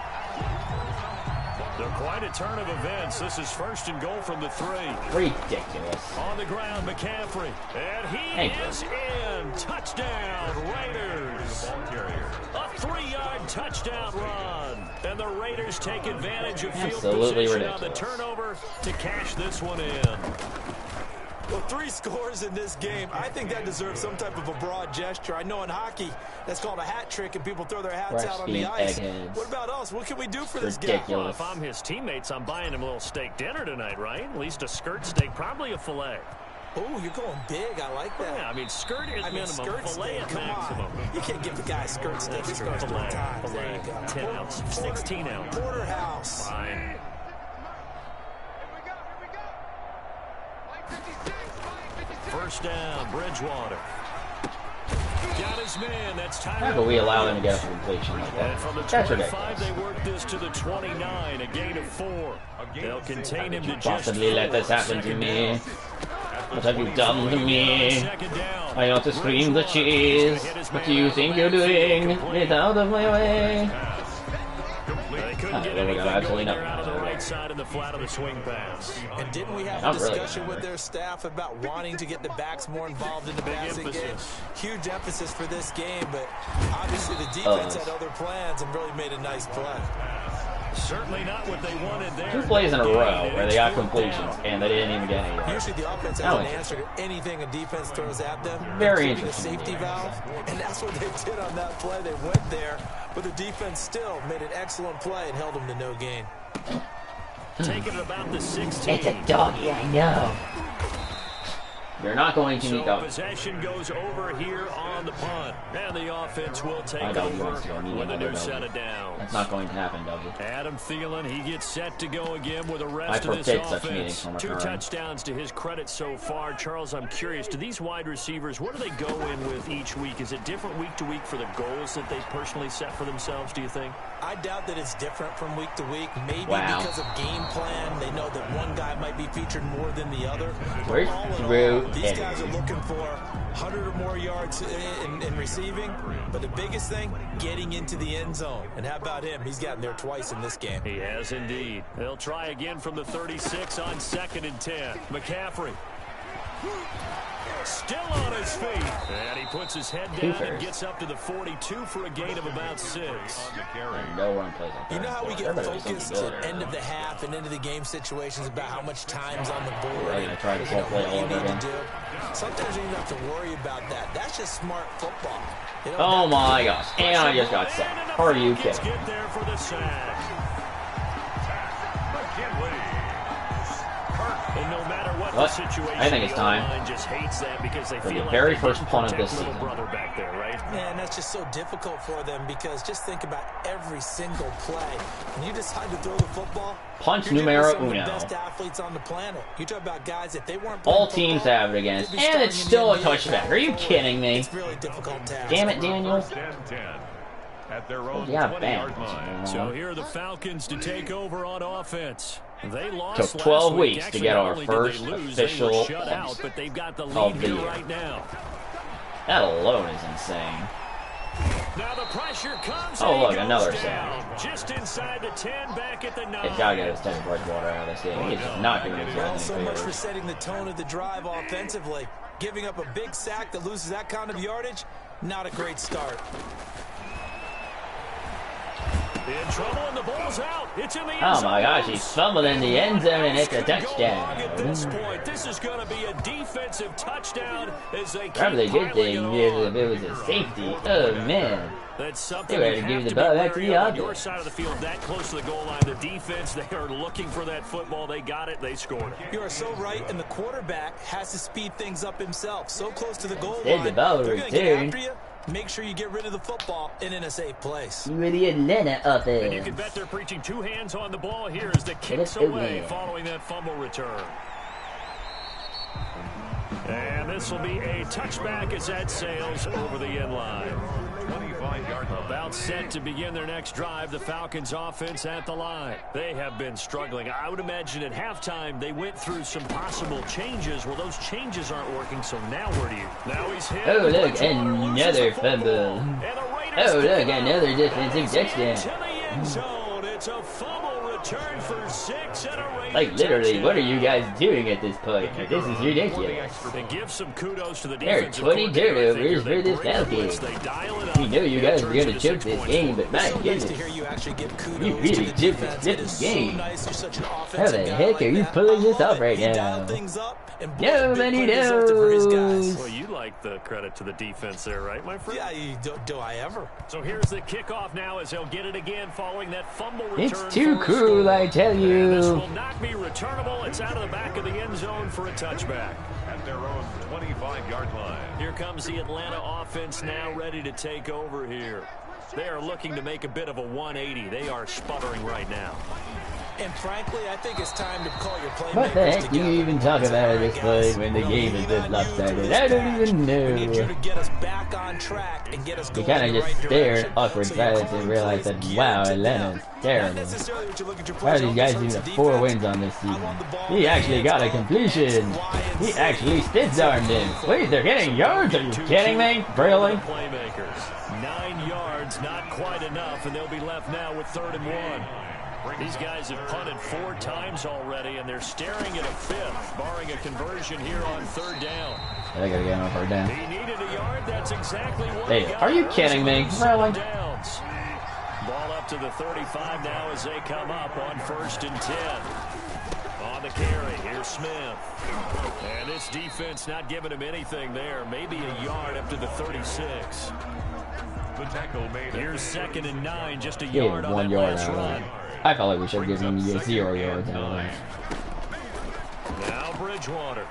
They're quite a turn of events. This is 1st and goal from the 3. Ridiculous. On the ground, McCaffrey. And he Thank you. is in. Touchdown, Raiders. A 3-yard touchdown run. And the Raiders take advantage of field Absolutely position on the ridiculous. turnover to cash this one in. Well, 3 scores in this game. I think that deserves some type of a broad gesture. I know in hockey, that's called a hat trick, and people throw their hats Fresh out on the beat ice. eggheads. What about us? What can we do for this guy? Ridiculous. Well, if I'm his teammates, I'm buying him a little steak dinner tonight, right? At least a skirt steak, probably a filet. Oh, you're going big. I like that. Yeah, I mean, skirt is minimum, skirt filet steak, at come maximum. on. You can't give the guy a skirt steak. He's going to Filet, times. There filet, you go. 10 ounce, 16 ounce. Porterhouse. Fine. First down, Bridgewater. Got his man. That's How Tyler. could we allow them to get a completion like And that? from the That's 25, ridiculous. they work this to the 29, a gain of 4. They'll contain him to just Possibly let this happen to me. What have you done to me? Second down. I ought to scream the cheese. What do you think you're doing? Get out of my way. They couldn't get there we go. anything Absolutely going there nothing. out of the right side of the flat of the swing pass. And didn't we have Not a really. discussion with their staff about wanting to get the backs more involved in the passing game? emphasis. Huge emphasis for this game, but obviously the defense had other plans and really made a nice play. Certainly not what they wanted there. 2 plays in a row where they got completions and they didn't even get any yards. Usually the offense has an answer to anything a defense throws at them, Very including a interesting. safety valve, and that's what they did on that play. They went there, but the defense still made an excellent play and held them to no gain. Taking it about the 16. It's a doggy, I know. You're not going to So meet up. possession goes over here on the punt. And the offense will take I don't over want to need with a another new set W. of downs. That's not going to happen, W. Adam Thielen, he gets set to go again with the rest I of this forbid such meetings offense. from 2 occurring. touchdowns to his credit so far. Charles, I'm curious, do these wide receivers, what do they go in with each week? Is it different week to week for the goals that they personally set for themselves, do you think? I doubt that it's different from week to week. Maybe Wow. because of game plan. They know that one guy might be featured more than the other. We're But all in through all, these guys are everything. looking for 100 or more yards in receiving. But the biggest thing, getting into the end zone. And how about him? He's gotten there twice in this game. He has indeed. They'll try again from the 36 on 2nd and 10. McCaffrey. Still on his feet. And he puts his head down and gets up to the 42 for a gain of about 6. No run plays like that. You know how we get Everybody was focused something at good. end of the half and into the game situations about how much time's on the board Right, and I tried this whole play what all you over need to again. do. Sometimes you don't have to worry about that. That's just smart football. You know, Oh my gosh. And I just got sacked. Are you Falcons kidding? get there for the sack. The And no matter what the What? situation, I think it's time just hates that because they for feel the like very they first didn't punt of protect this little season. brother back there, right? Man, that's just so difficult for them because just think about every single play. When you decide to throw the football, Punch you're dealing with numero some of the uno. best athletes on the planet. You talk about guys, if they weren't All playing teams football, have it against, they'd be and it's starting in still the a NBA touchback. Are you forward. kidding me? It's really a difficult task. Damn it, Daniel. First and 10 at their own Yeah, 20-yard line. bam. So here are the Falcons to take over on offense. They lost Took last 12 week. weeks to Actually, get not our only did they first lose, they were official shut out, but they've got the of lead the here year. right now. That alone is insane. Now the pressure comes. Oh, and he look, goes another down. sack. Just inside the 10, back at the 9. He's got to get his Teddy Bridgewater out of this game. He's just not doing his Well, job so any much for favors. setting the tone of the drive offensively. Giving up a big sack that loses that kind of yardage, not a great start. In trouble and the ball's out. It's in the end Oh zone. my gosh, he's fumbled in the end zone and it's a Could go long touchdown. at this point. This is going to be a defensive touchdown as they keep Probably a good piling thing it on. if it was a safety. Oh man. That's something They you better have give to the be ball back to wary the of on offense. your side of the field, that close to the goal line. The defense, they are looking for that football. They got it. They scored it. You are so right, and the quarterback has to speed things up himself. So close to the goal Said the line, ball they're going to get returned. after you. Make sure you get rid of the football and in a safe place. You were the Atlanta And you can offense. bet they're preaching two hands on the ball here as the kicks Let it away go. following that fumble return. And this will be a touchback as that sails over the end line. 25-yard line. About set to begin their next drive, the Falcons offense at the line. They have been struggling. I would imagine at halftime they went through some possible changes. Well, those changes aren't working, so now where do you? Now he's hit. Oh, look, Bridgewater loses another the football. fumble. And the Raiders Oh, pick look, it up. another defensive And it's touchdown. into the end zone. It's a fumble return for 6 and a Raider Like, literally, what are touchdown. you guys doing at this point? This is ridiculous. And give some kudos to the There are defensive 20 coordinator. I think turnovers they for this bring the blitz, Falcons. they dial it up, We know you and guys it are turns going to into choke 6 this points game, for but them. my So nice goodness. to hear you actually give kudos You to really the took defense. this It is game. so nice. You're such an How offensive the guy heck like are you that. pulling I this love off it. right He now? dialed things up, and boy, Nobody big play resulted for his guys. knows. Well, you like the credit to the defense there, right, my friend? Yeah, do I ever? So here's the kickoff now as they'll get it again following that fumble return. It's too for a cool, score. I tell And this you. will not be returnable. It's out of the back of the end zone for a touchback. At their own 25-yard line. Here comes the Atlanta offense now ready to take over here. They are looking to make a bit of a 180. They are sputtering right now. And frankly, I think it's time to call your playmakers What the heck do you together. even talk Say, about "All at this right, point guys, when the we're game gonna is lean this on you lopsided? for I this don't even match. We need you know. to get us back on track and get us We going kind in of the just right stare direction." in awkward So you're silence and calling realize plays that, geared wow, to them. Atlanta's Not terrible. necessarily what you look at your How players are these on, guys this even hurts have the 4 defense. wins on this I season? want the ball He in the actually hands got a of completion. Why and He Z. actually stiff-armed him. Wait, they're getting yards? Are you kidding me? Really? Playmakers. 9 yards, not quite enough, and they'll be left now with 3rd and 1. These guys have punted 4 times already, and they're staring at a 5th, barring a conversion here on 3rd down. I gotta get on 3rd down. He needed a yard. That's exactly what Hey, he got. are you kidding me? Seven Really? downs. Ball up to the 35 now as they come up on 1st and 10. On the carry, here's Smith. And this defense not giving him anything there. Maybe a yard up to the 36. The tackle made. Here's 2nd and 9, just a Give him yard on 1 that yard last out of run. that. I felt like we should give him 0 yards out of that. Now Bridgewater.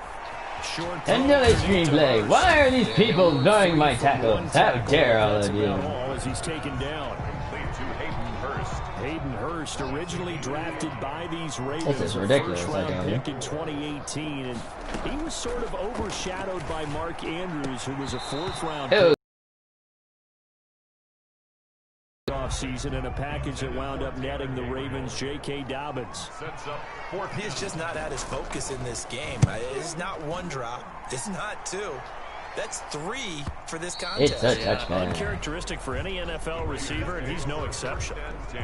Short Another throw. screenplay. Why are these people ignoring my tackles? How dare all of you? As he's taken down. Complete to Hayden Hurst. Hayden Hurst, originally drafted by these Ravens. This is ridiculous, First I round tell you. pick in 2018, and he was sort of overshadowed by Mark Andrews, who was a 4th round Oh, pick off season in a package that wound up netting the Ravens J.K. Dobbins. Sets up 4th. He's just not at his focus in this game. It's not 1 drop. It's not 2. That's 3 for this contest. it's a touchdown. Uncharacteristic for any NFL receiver, and he's no exception. 10.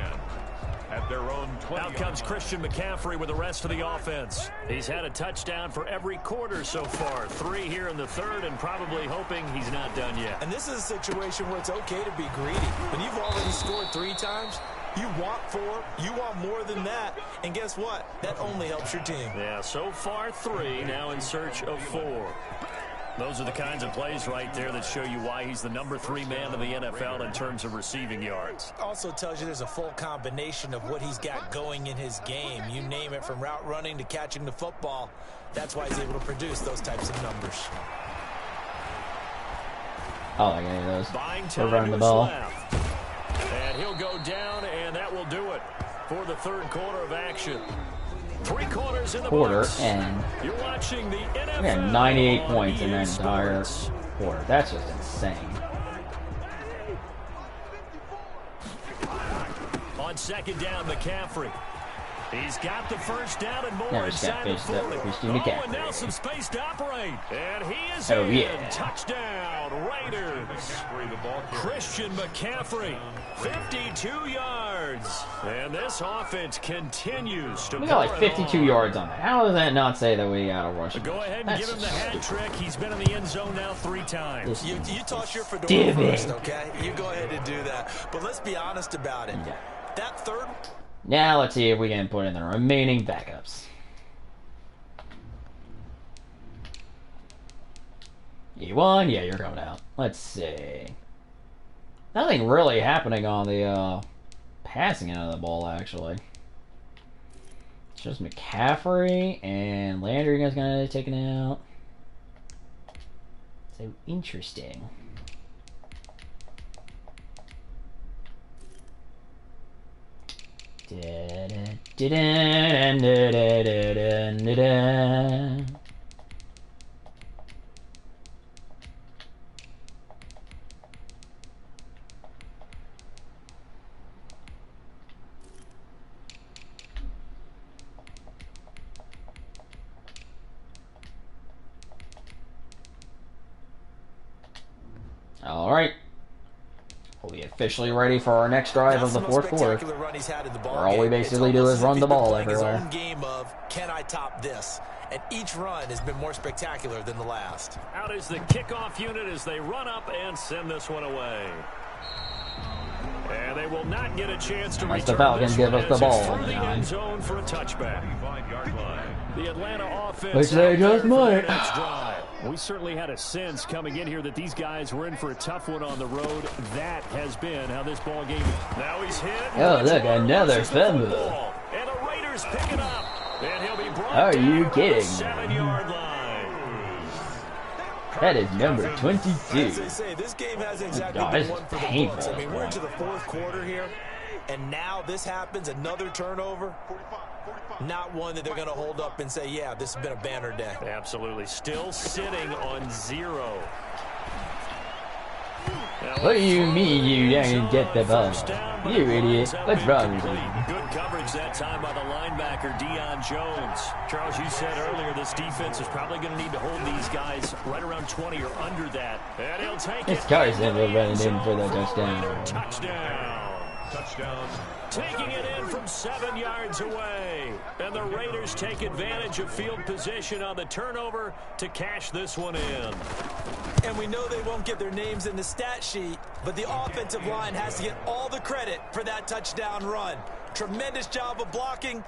At their own 20. Out comes Christian McCaffrey with the rest of the offense. He's had a touchdown for every quarter so far. 3 here in the 3rd, and probably hoping he's not done yet. And this is a situation where it's okay to be greedy. When you've already scored 3 times, you want 4, you want more than that. And guess what? That only helps your team. Yeah, so far 3, now in search of 4. Those are the kinds of plays right there that show you why he's the #3 man in the NFL in terms of receiving yards. Also tells you there's a full combination of what he's got going in his game. You name it, from route running to catching the football. That's why he's able to produce those types of numbers. I like any of those. Buying For time running the to his ball. left. And he'll go down, and that will do it for the third quarter of action. 3 quarters in the Quarter, books. and You're watching the NFL. we got 98 on points in EA that entire Sports. quarter. That's just insane. On second down, McCaffrey. He's got the first down and more Never just got inside the fished up 40. like Christian And McCaffrey. now some space to operate. And he is Oh, in. yeah. Touchdown, Raiders. Christian McCaffrey, 52 yards. And this offense continues to We got like pour it 52 on. yards on that. How does that not say that we got a rush? Go ahead and That's give him the just hat stupid. trick. He's been in the end zone now 3 times. You toss your fedora Stupid. first, okay? You go ahead and do that. But let's be honest about it. Yeah. That third... Now let's see if we can put in the remaining backups. E1, yeah, you're coming out. Let's see. Nothing really happening on the passing end of the ball, actually. It's just McCaffrey and Landry guys gonna get taken out. So interesting. All right. We'll be officially ready for our next drive of the fourth quarter. Where all we basically do is run the ball everywhere. Game of, can I top this? And each run has been more spectacular than the last. Out is the kickoff unit as they run up and send this one away. And they will not get a chance to Unless the return Falcons this give one us the as ball it's on through the the nine. end zone for a touchback. The Atlanta offense, Which they just might. next drive. We certainly had a sense coming in here that these guys were in for a tough one on the road. That has been how this ball game. Now he's hit. Oh, look, another Loses the fumble. football. And the Raiders pick it up. And he'll be brought Are down you on kidding the me? 7-yard line. That is number 22. As they say, this game hasn't exactly God, been this one is for the painful. books. I mean, we're into the fourth quarter here, and now this happens, another turnover. Not one that they're going to hold up and say, yeah, this has been a banner day. Absolutely. Still sitting on 0. What do you mean you didn't get the ball? You idiot. What's wrong with you? Good coverage that time by the linebacker, Deion Jones. Charles, you said earlier this defense is probably going to need to hold these guys right around 20 or under that. And he'll take This it. Carson was running in for the touchdown. Raider touchdown. Taking it in from 7 yards away. And the Raiders take advantage of field position on the turnover to cash this one in. And we know they won't get their names in the stat sheet, but the offensive line has to get all the credit for that touchdown run. Tremendous job of blocking,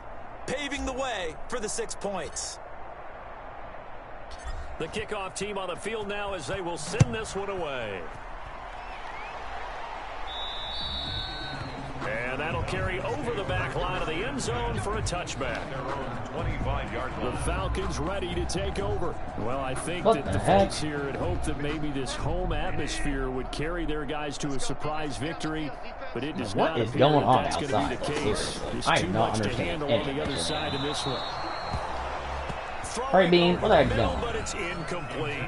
paving the way for the 6 points. The kickoff team on the field now as they will send this one away. And that'll carry over the back line of the end zone for a touchback. The Falcons ready to take over. Well, I think What that the the heck? folks here had hoped that maybe this home atmosphere would carry their guys to a surprise victory, but it does What not is appear going that on that's going to be outside? the case. Seriously. There's I too do not much to understand handle on anything the other that's going side in this one. All right, Bean, what the heck's Middle, going on? but it's incomplete.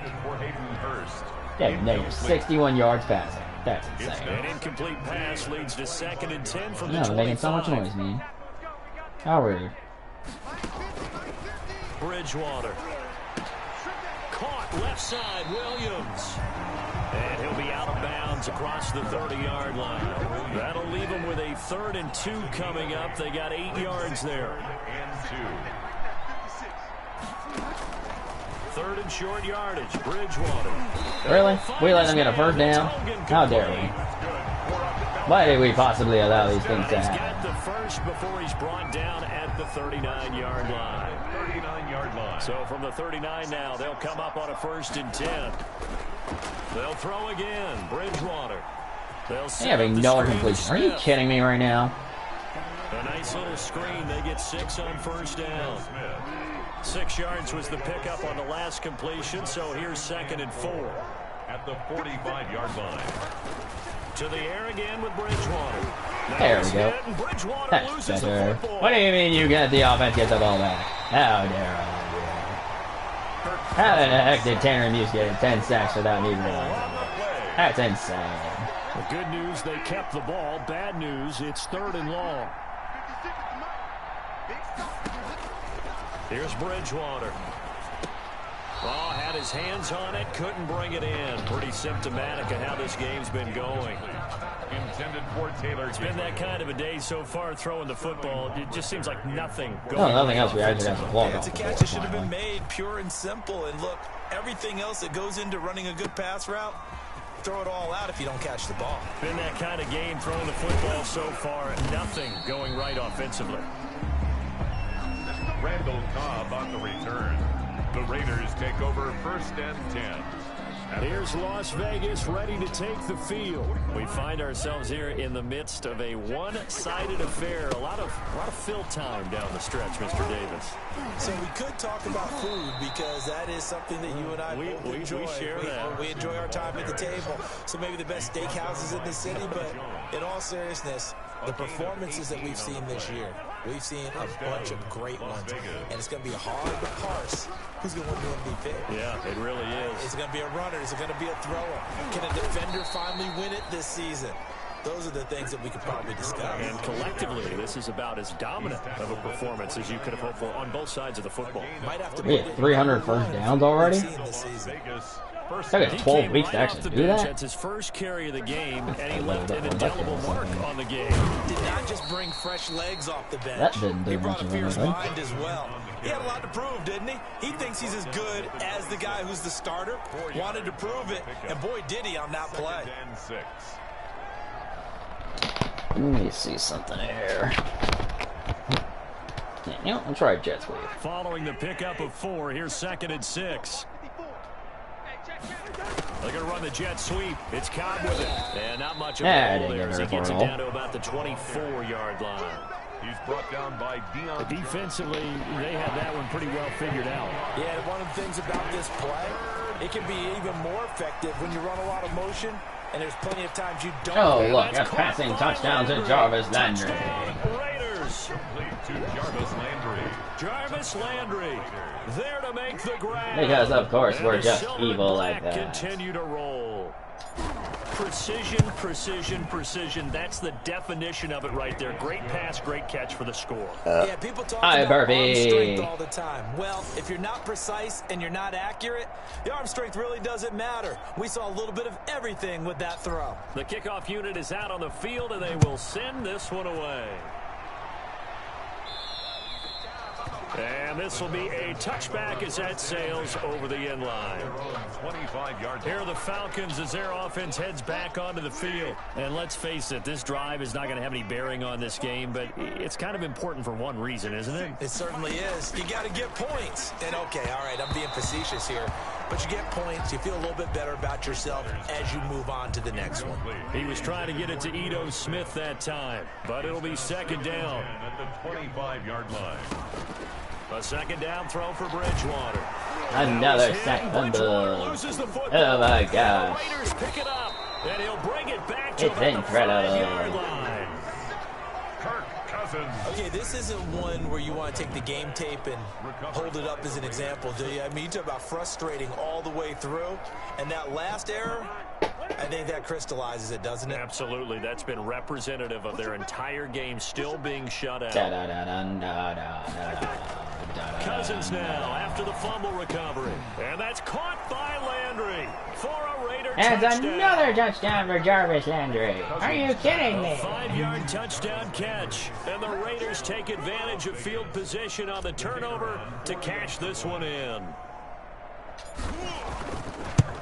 Yeah, negative 61 yards passing. That's insane. An incomplete pass leads to 2nd and 10 from the No, 25. they're making so much noise, man. How rude. Bridgewater. Caught left side, Williams. And he'll be out of bounds across the 30-yard line. That'll leave them with a 3rd and 2 coming up. They got 8 yards there. 3rd and short yardage, Bridgewater. Really? We let them get a first down? How dare we? Why did we possibly allow these things to He's happen? got the first before he's brought down at the 39-yard line. So from the 39 now, they'll come up on a 1st and 10. They'll throw again. Bridgewater. They'll They're having no completion. Are you kidding me right now? A nice little screen. They get 6 on 1st down. 6 yards was the pickup on the last completion, so here's 2nd and 4. At the 45-yard line. To the air again with Bridgewater. There we go. Bridgewater That's loses better. the football. What do you mean you get the offense, get the ball back? How dare I? How the heck did Tanner Muse get 10 sacks without me realizing? That's insane. The good news, they kept the ball. Bad news, it's 3rd and long. Here's Bridgewater. Oh, had his hands on it, couldn't bring it in. Pretty symptomatic of how this game's been going. Intended for Taylor. It's been that kind of a day so far throwing the football. It just seems like nothing going No, nothing else. We actually have to block It's off a the catch board, that should have been finally. made, pure and simple. And look, everything else that goes into running a good pass route, throw it all out if you don't catch the ball. Been that kind of game throwing the football so far. Nothing going right offensively. Randall Cobb on the return. The Raiders take over 1st and 10. Here's Las Vegas ready to take the field. We find ourselves here in the midst of a one-sided affair. A lot of fill time down the stretch, Mr. Davis. So we could talk about food because that is something that you and I both enjoy. We share that. We enjoy our time at the table. So maybe the best steakhouses in the city, but in all seriousness, the performances that we've seen this year, we've seen a bunch of great ones. And it's going to be hard to parse who's going to win the MVP. Yeah, it really is. Is it going to be a runner? Is it going to be a thrower? Can a defender finally win it this season? Those are the things that we could probably discuss. And collectively, this is about as dominant of a performance as you could have hoped for on both sides of the football. Might have to We had 300 first downs already? It took 12 weeks to actually do that? That's his first carry of the game, and he left an indelible mark on the game. Did not just bring fresh legs off the bench. That didn't do He much brought a of fierce anything. mind as well. He had a lot to prove, didn't he? He thinks he's as good as the guy who's the starter. Wanted to prove it, and boy, did he on that play. Let me see something here. Yeah, you know, let's try a jet sweep. Following the pickup of 4, here's 2nd and 6. They're going to run the jet sweep. It's Cobb with it. And not much of a hole there as he gets it down to about the 24-yard line. He's brought down by Dion. Defensively, they have that one pretty well figured out. Yeah, one of the things about this play, it can be even more effective when you run a lot of motion, and there's plenty of times you don't. Oh, look, a passing touchdown to Jarvis Landry. Raiders. Complete to Jarvis Landry. Jarvis Landry there to make the grab. Because, of course, And we're the just Silver evil Black like that. Continue to roll. Precision, precision, precision. That's the definition of it right there. Great pass, great catch for the score. Yeah, people talk Hi, about arm Burpee. strength all the time. Well, if you're not precise and you're not accurate, the arm strength really doesn't matter. We saw a little bit of everything with that throw. The kickoff unit is out on the field, and they will send this one away. And this will be a touchback as that sails over the end line. 25 yards. Here are the Falcons as their offense heads back onto the field. And let's face it, this drive is not going to have any bearing on this game, but it's kind of important for one reason, isn't it? It certainly is. You got to get points. And okay, all right, I'm being facetious here. But you get points, you feel a little bit better about yourself as you move on to the next one. He was trying to get it to Ito Smith that time, but it'll be 2nd down. At the 25-yard line. A 2nd down throw for Bridgewater. Another sack fumble. Loses the football. Oh my gosh. The Raiders pick it up, and he'll bring it back to It's about the incredible. 5-yard line. Kirk Cousins. Okay, this isn't one where you want to take the game tape and hold it up as an example, do you? I mean, you talk about frustrating all the way through, and that last error, I think that crystallizes it, doesn't it? Absolutely. That's been representative of their entire game still being shut out. Cousins now after the fumble recovery. And that's caught by Landry for a Raider And touchdown. another touchdown for Jarvis Landry. Are you kidding A me? 5-yard touchdown catch. And the Raiders take advantage of field position on the turnover to cash this one in.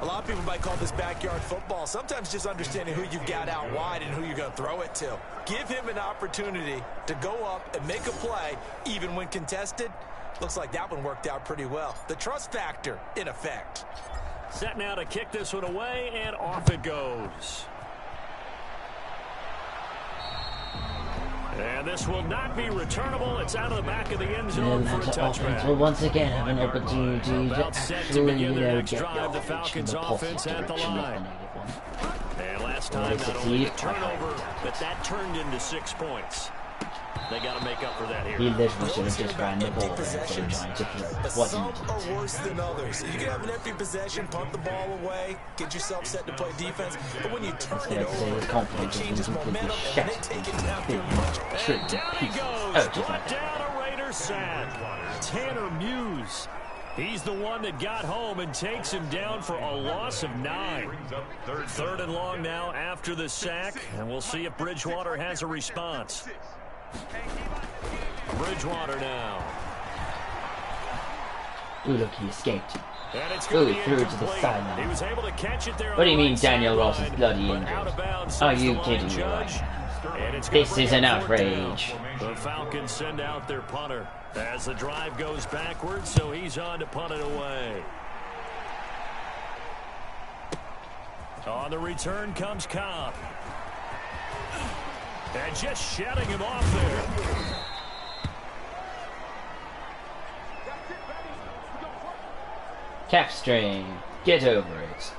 A lot of people might call this backyard football. Sometimes just understanding who you've got out wide and who you're going to throw it to. Give him an opportunity to go up and make a play, even when contested. Looks like that one worked out pretty well. The trust factor in effect. Set now to kick this one away, and off it goes. And this will not be returnable. It's out of the back of the end zone for a touchback. Will once again have an opportunity to About set to begin their next drive. The Falcons offense at the line. And last time, not only a turnover, but that turned into 6 points. They got to make up for that here. He literally should have just ran the ball instead of trying to throw. But some are worse than others. You can have an empty possession, punt the ball away, get yourself set to play defense. But when you turn it over, it changes momentum, and they take it down too much. And down he goes. Brought down a Raiders sack. Tanner Muse. He's the one that got home and takes him down for a loss of 9. Third and long now after the sack, and we'll see if Bridgewater has a response. Bridgewater now. Ooh, look, he escaped. And it's Ooh, he threw it to the sideline. He was able to catch it there. What do you mean Daniel Ross is bloody injured? Are you kidding me right now? This is an outrage. The Falcons send out their punter as the drive goes backwards, so he's on to punt it away. On the return comes Cobb. And just shutting him off there. Calf strain. Get over it.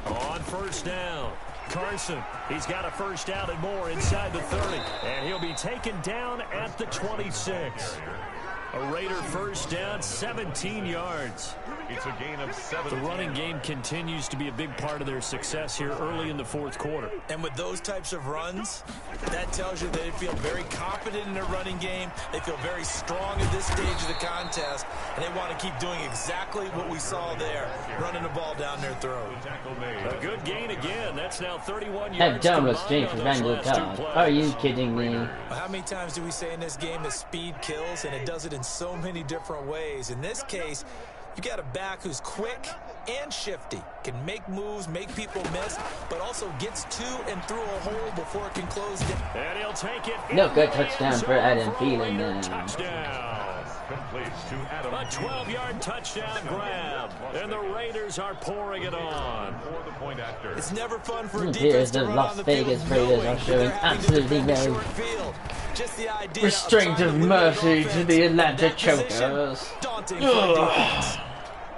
On first down, Carson. He's got a first down and more inside the 30. And he'll be taken down at the 26. A Raider first down, 17 yards. It's a gain of 7. The running game continues to be a big part of their success here early in the fourth quarter. And with those types of runs, that tells you they feel very confident in their running game. They feel very strong at this stage of the contest, and they want to keep doing exactly what we saw there, running the ball down their throat. A good gain again. That's now 31 yards. That downward strain for Randall Cobb. Are you kidding me? Well, how many times do we say in this game that speed kills, and it does it in so many different ways? In this case, you got a back who's quick and shifty, can make moves, make people miss, but also gets to and through a hole before it can close down. And he'll take it. No good touchdown for Adam Thielen then. Touchdown. A 12-yard touchdown grab. And the Raiders are pouring it on. It's never fun for a defense Here's the to run Las on the Vegas field Raiders are showing absolutely no Just the idea restraint of mercy to the Atlanta Chokers. Daunting for a defense.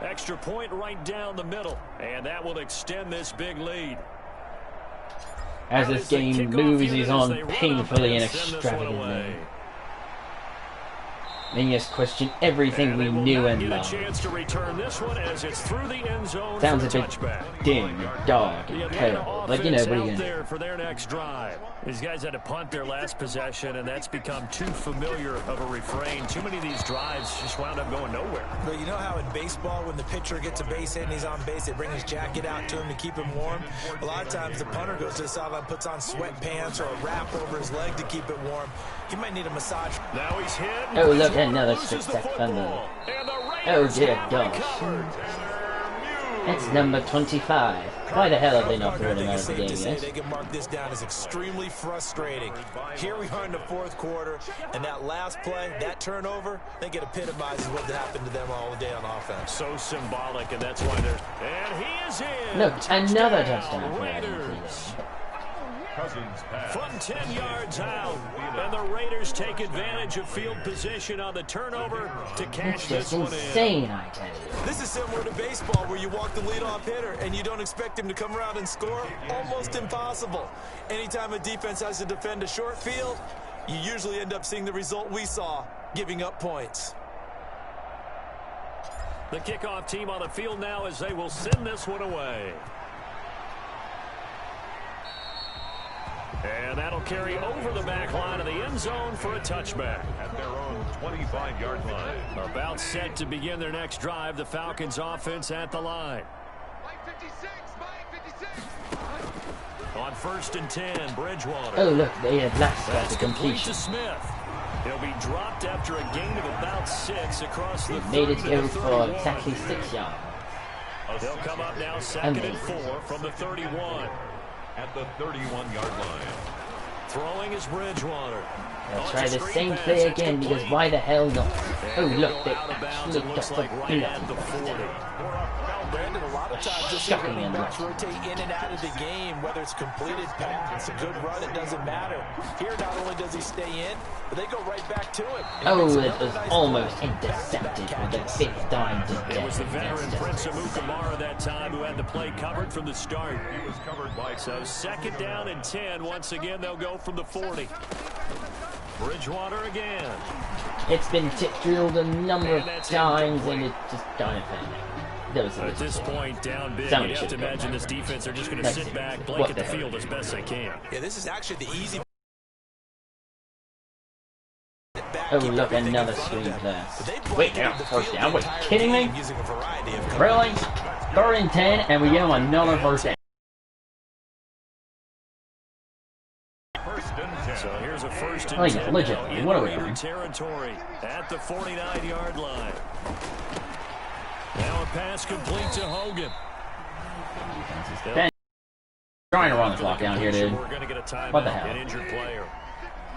Extra point right down the middle, and that will extend this big lead. As this game moves on painfully and extravagantly, making us question everything we knew and loved. Sounds a bit dim, dark, and terrible, but you know, what are you going to do? For their next drive. These guys had to punt their last possession, and that's become too familiar of a refrain. Too many of these drives just wound up going nowhere. But you know how in baseball, when the pitcher gets a base hit and he's on base, they bring his jacket out to him to keep him warm? A lot of times the punter goes to the sideline, puts on sweatpants or a wrap over his leg to keep it warm. He might need a massage. Now he's hit. Oh, look, another six-sack fumble. Oh, dear gosh. That's number 25. Why the hell have they not thrown him out of the game yet? They can mark this down as extremely frustrating. Here we are in the fourth quarter, and that last play, that turnover, I think it epitomizes what happened to them all day on offense. So symbolic, and that's why they're... And he is in! Look, another touchdown for Adam Thielen. From 10 yards out, and the Raiders take advantage of field position on the turnover to cash It's this one insane, in. I tell you. This is similar to baseball where you walk the leadoff hitter and you don't expect him to come around and score. Almost impossible. Anytime a defense has to defend a short field, you usually end up seeing the result we saw, giving up points. The kickoff team on the field now as they will send this one away. And that'll carry over the back line of the end zone for a touchback. At their own 25-yard line. About set to begin their next drive, the Falcons offense at the line. On first and 10, Bridgewater. Oh, look, they had last got That's the complete completion. to Smith. He'll be dropped after a gain of about 6 across the Made it 30 go to the for 31. exactly 6 yards. They'll come up now second and 4 from the 31. at the 31-yard line. Throwing is Bridgewater. They'll try the same play again because why the hell not? Oh look, they actually got the penalty. Brandon, a lot of times you'll see running backs rotate in and out of the game, whether it's completed pass, a good run, it doesn't matter. Here, not only does he stay in, but they go right back to it. Oh, it was almost intercepted with the 5th time to It was the veteran Prince Amukamara that time who had the play covered from the start. He was covered by... So 2nd down and 10. Once again, they'll go from the 40. Bridgewater again. It's been drilled a number of times and it just kind of thing. At this point, down big, you have to imagine this defense are just going to sit back, blanket the field as best they can. Yeah, this is actually the easy. Oh, look, another screen pass. Wait, they're on 1st down. Wait, kidding me? Really? 3rd and 10, and we give them another 1st down. So here's a 1st and 10. Like, legitimately, what are we doing? Territory at the 49-yard line. Now a pass complete to Hogan. Ben, trying to run the clock down here, dude. We're going to get a timeout. What the hell? An injured player.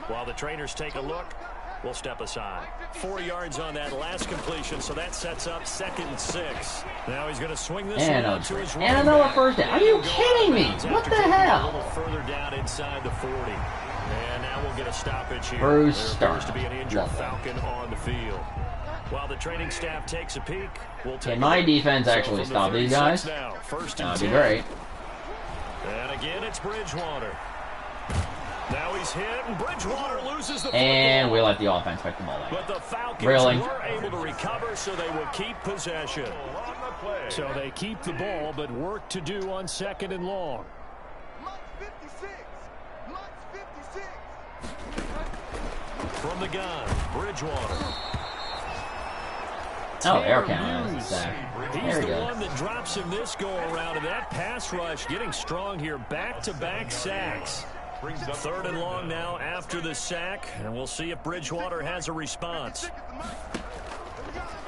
While the trainers take a look, we'll step aside. 4 yards on that last completion, so that sets up 2nd and 6. Now he's going to swing this one out to his right. And another 1st down. Are you kidding me? What the hell? A little further down inside the 40. And now we'll get a stoppage here. Bruce There appears to Starr. be an injured Falcon on the field. While the training staff takes a peek, we'll take Can my defense actually stop these guys? Now, 1st and That'd be 10. great. And again, it's Bridgewater. Now he's hit, and Bridgewater loses the And football. we let the offense pick the ball away. But the Falcons Really? were able to recover, so they will keep possession. So they keep the ball, but work to do on 2nd and long. From the gun, Bridgewater. Oh, air count. Sack. He's There we the go. one that drops him this go-around, and that pass rush getting strong here. Back-to-back sacks. 3rd and long now after the sack, and we'll see if Bridgewater has a response.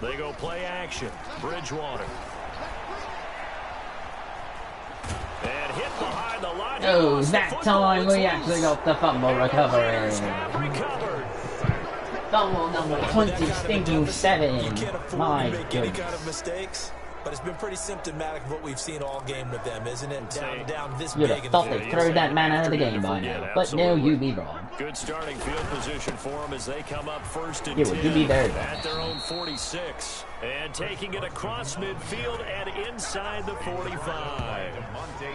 They go play action. Bridgewater. And hit behind the line. Oh, that time we actually got the fumble recovery. Recovered. Fumble number 27. My make any goodness. kind of mistakes, but it's been pretty symptomatic of what we've seen all game with them, isn't it? Down this You'd big. have in thought the they'd throw that man out of the game by now. But no, you be wrong. Good starting field position for them as they come up 1st and Yeah, 10 well, you be very wrong. at their own 46. And taking it across midfield and inside the 45.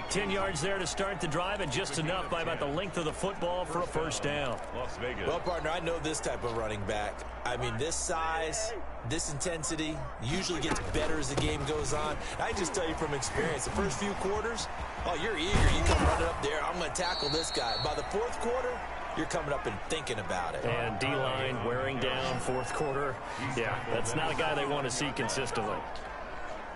10 yards there to start the drive, and just enough by about the length of the football for a 1st down. Las Vegas. Well, partner, I know this type of running back. I mean, this size, this intensity usually gets better as the game goes on. I just tell you from experience, the first few quarters, oh, you're eager. You come running up there, I'm going to tackle this guy. By the 4th quarter, you're coming up and thinking about it. And D-line wearing down 4th quarter. Yeah, that's not a guy they want to see consistently.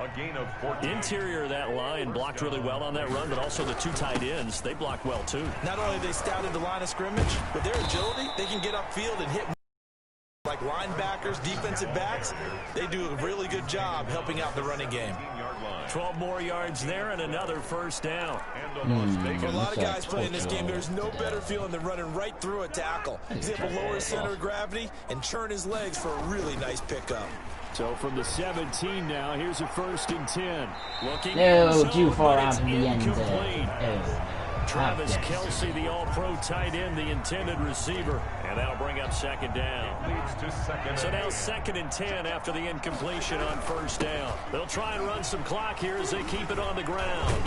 A gain of 14. Interior of that line blocked really well on that run, but also the 2 tight ends, they blocked well too. Not only they scouted the line of scrimmage, but their agility, they can get upfield and hit like linebackers, defensive backs. They do a really good job helping out the running game. 12 more yards there and another 1st down. For a lot of guys playing this game, there's no better feeling than running right through a tackle. He's able to lower his center of gravity and turn his legs for a really nice pickup. So from the 17 now, here's a 1st and 10. Looking No, in too zone, far but out it's in the end zone. incomplete. Oh. Travis Kelce, the all-pro tight end, the intended receiver. And that'll bring up 2nd down. So now 2nd and 10 after the incompletion on 1st down. They'll try and run some clock here as they keep it on the ground.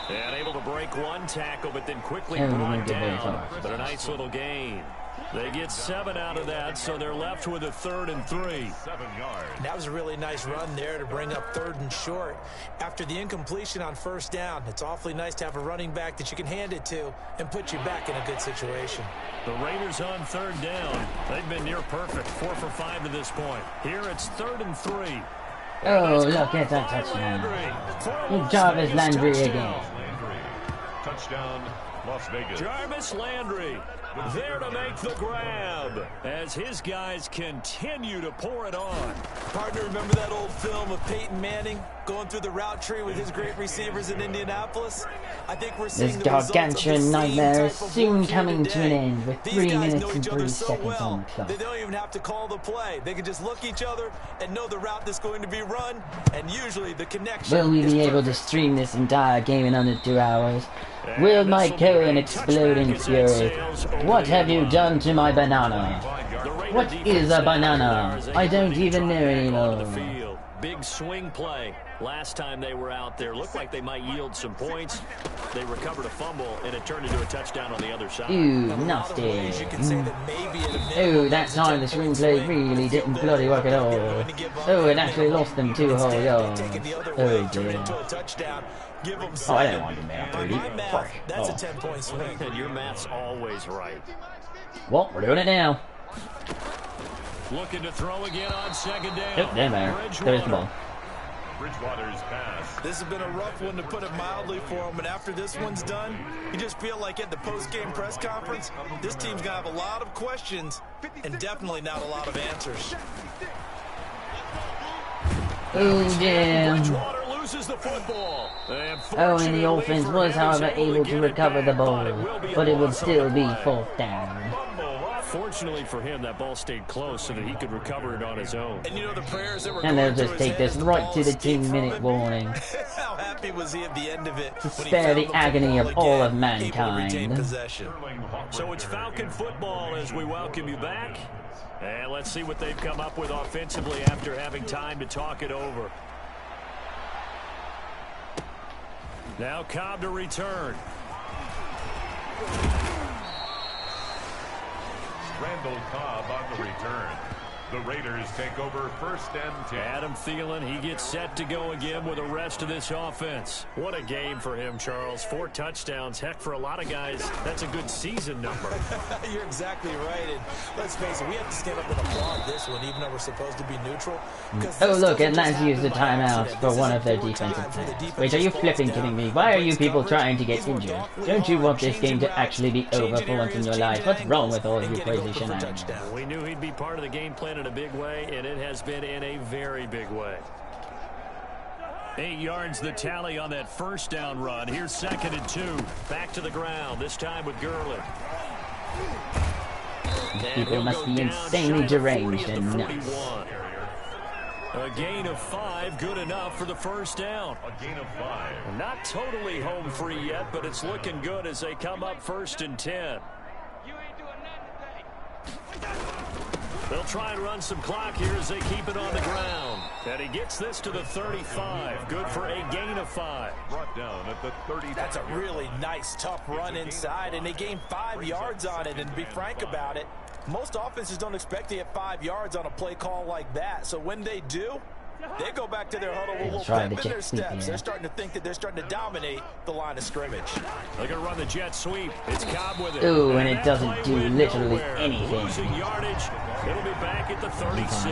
And able to break one tackle, but then quickly brought down. But a nice little gain. They get 7 out of that, so they're left with a 3rd and 3. 7 yards. That was a really nice run there to bring up 3rd and short. After the incompletion on 1st down, it's awfully nice to have a running back that you can hand it to and put you back in a good situation. The Raiders on 3rd down. They've been near perfect, 4 for 5 to this point. Here it's 3rd and 3. Oh, look at that touchdown. Good job, as Landry again. Touchdown, Las Vegas. Jarvis Landry there to make the grab as his guys continue to pour it on. Partner, remember that old film of Peyton Manning? going through the route tree with his great receivers in Indianapolis. I think we're seeing This the results of gargantuan the same nightmare is type of soon work here coming to an today. end with These 3 guys minutes know and each 3 other so seconds well, on the clock. they don't even have to call the play. They can just look each other and know the route that's going to be run, and usually the connection Will we is be able to perfect. stream this entire game in under 2 hours? Will my Cohen explode in fury? What have you done to my banana? What is a banana? I don't even know anymore. Big swing play. Last time they were out there, looked like they might yield some points. They recovered a fumble, and it turned into a touchdown on the other side. Ooh, nasty. You can say that maybe at a minimum, Oh, that time the screenplay really didn't bloody work at all. Oh, it actually lost them 2 whole yards. Oh dear. Oh, I don't want to make 30. Fuck. That's a Oh. 10-point swing. And your math's always right. Well, we're doing it now. Looking to throw again on second down. Yep, there. There's the ball. Bridgewater's pass. This has been a rough one, to put it mildly, for him. And after this one's done, you just feel like at the post-game press conference, this team's going to have a lot of questions and definitely not a lot of answers. Oh, damn. Bridgewater loses the football. Oh, and the offense was, however, able to recover the ball, but it would still be 4th down. Fortunately for him, that ball stayed close so that he could recover it on his own. And you know the prayers that were And they'll going through just his take head this as the right ball to the escaped from 2-minute him. warning. How happy was he at the end of it? To when he spare found the agony of football all of again, able to retain mankind. possession. So it's Falcon football as we welcome you back. And let's see what they've come up with offensively after having time to talk it over. Now Cobb to return. Randall Cobb on the return. The Raiders take over 1st and 10. Adam Thielen, he gets set to go again with the rest of this offense. What a game for him, Charles. 4 touchdowns. Heck, for a lot of guys, that's a good season number. You're exactly right. And let's face it, we have to stand up and applaud this one, even though we're supposed to be neutral. Oh, look, Atlanta's used the timeout for one of their defensive players. Wait, are you flipping kidding me? Why are you people trying to get injured? Don't you want this game to actually be over for once in your life? What's wrong with all of you crazy shenanigans? We knew he'd be part of the game plan in a big way, and it has been in a very big way. 8 yards the tally on that 1st down run. Here's 2nd and 2. Back to the ground, this time with Gurley. People must be insanely deranged and nuts. A gain of 5, good enough for the 1st down. A gain of 5. Not totally home free yet, but it's looking good as they come up 1st and 10. They'll try and run some clock here as they keep it on the ground. And he gets this to the 35. Good for a gain of 5. Brought down at the 30. That's a really nice, tough run inside, and they gained 5 yards on it. And to be frank about it, most offenses don't expect to get 5 yards on a play call like that. So when they do, they go back to their huddle with a little pep in their steps. They're starting to think that they're starting to dominate the line of scrimmage. They're going to run the jet sweep. It's Cobb with it. Ooh, and it doesn't do literally anything. Losing yardage. It'll be back at the 36.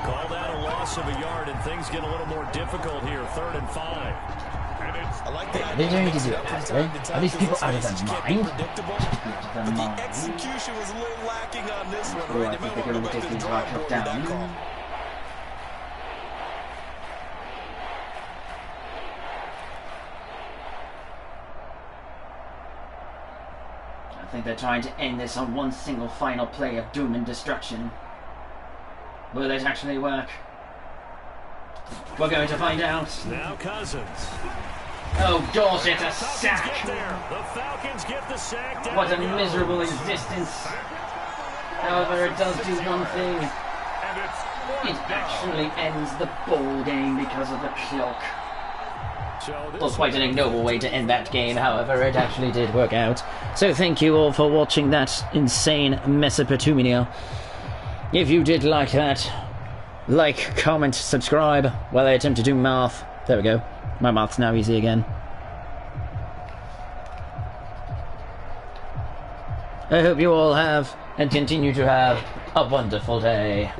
Call that a loss of a yard, and things get a little more difficult here. 3rd and 5. I like the Are they trying to do that, eh? Are these people out of their mind? But the execution was a little lacking on this one, right? They might want to go back to the drawing board with that call. I think they're trying to end this on one single final play of doom and destruction. Will it actually work? We're going to find out. Now Cousins. Oh gosh, it's a sack! Get there. The Falcons get the sack. Down What a the miserable existence. However, it does do one thing. It actually ends the ball game because of the clock. It was quite an ignoble way to end that game, however, it actually did work out. So thank you all for watching that insane Mesopotamia. If you did like that, like, comment, subscribe while I attempt to do math. There we go. My math's now easy again. I hope you all have, and continue to have, a wonderful day.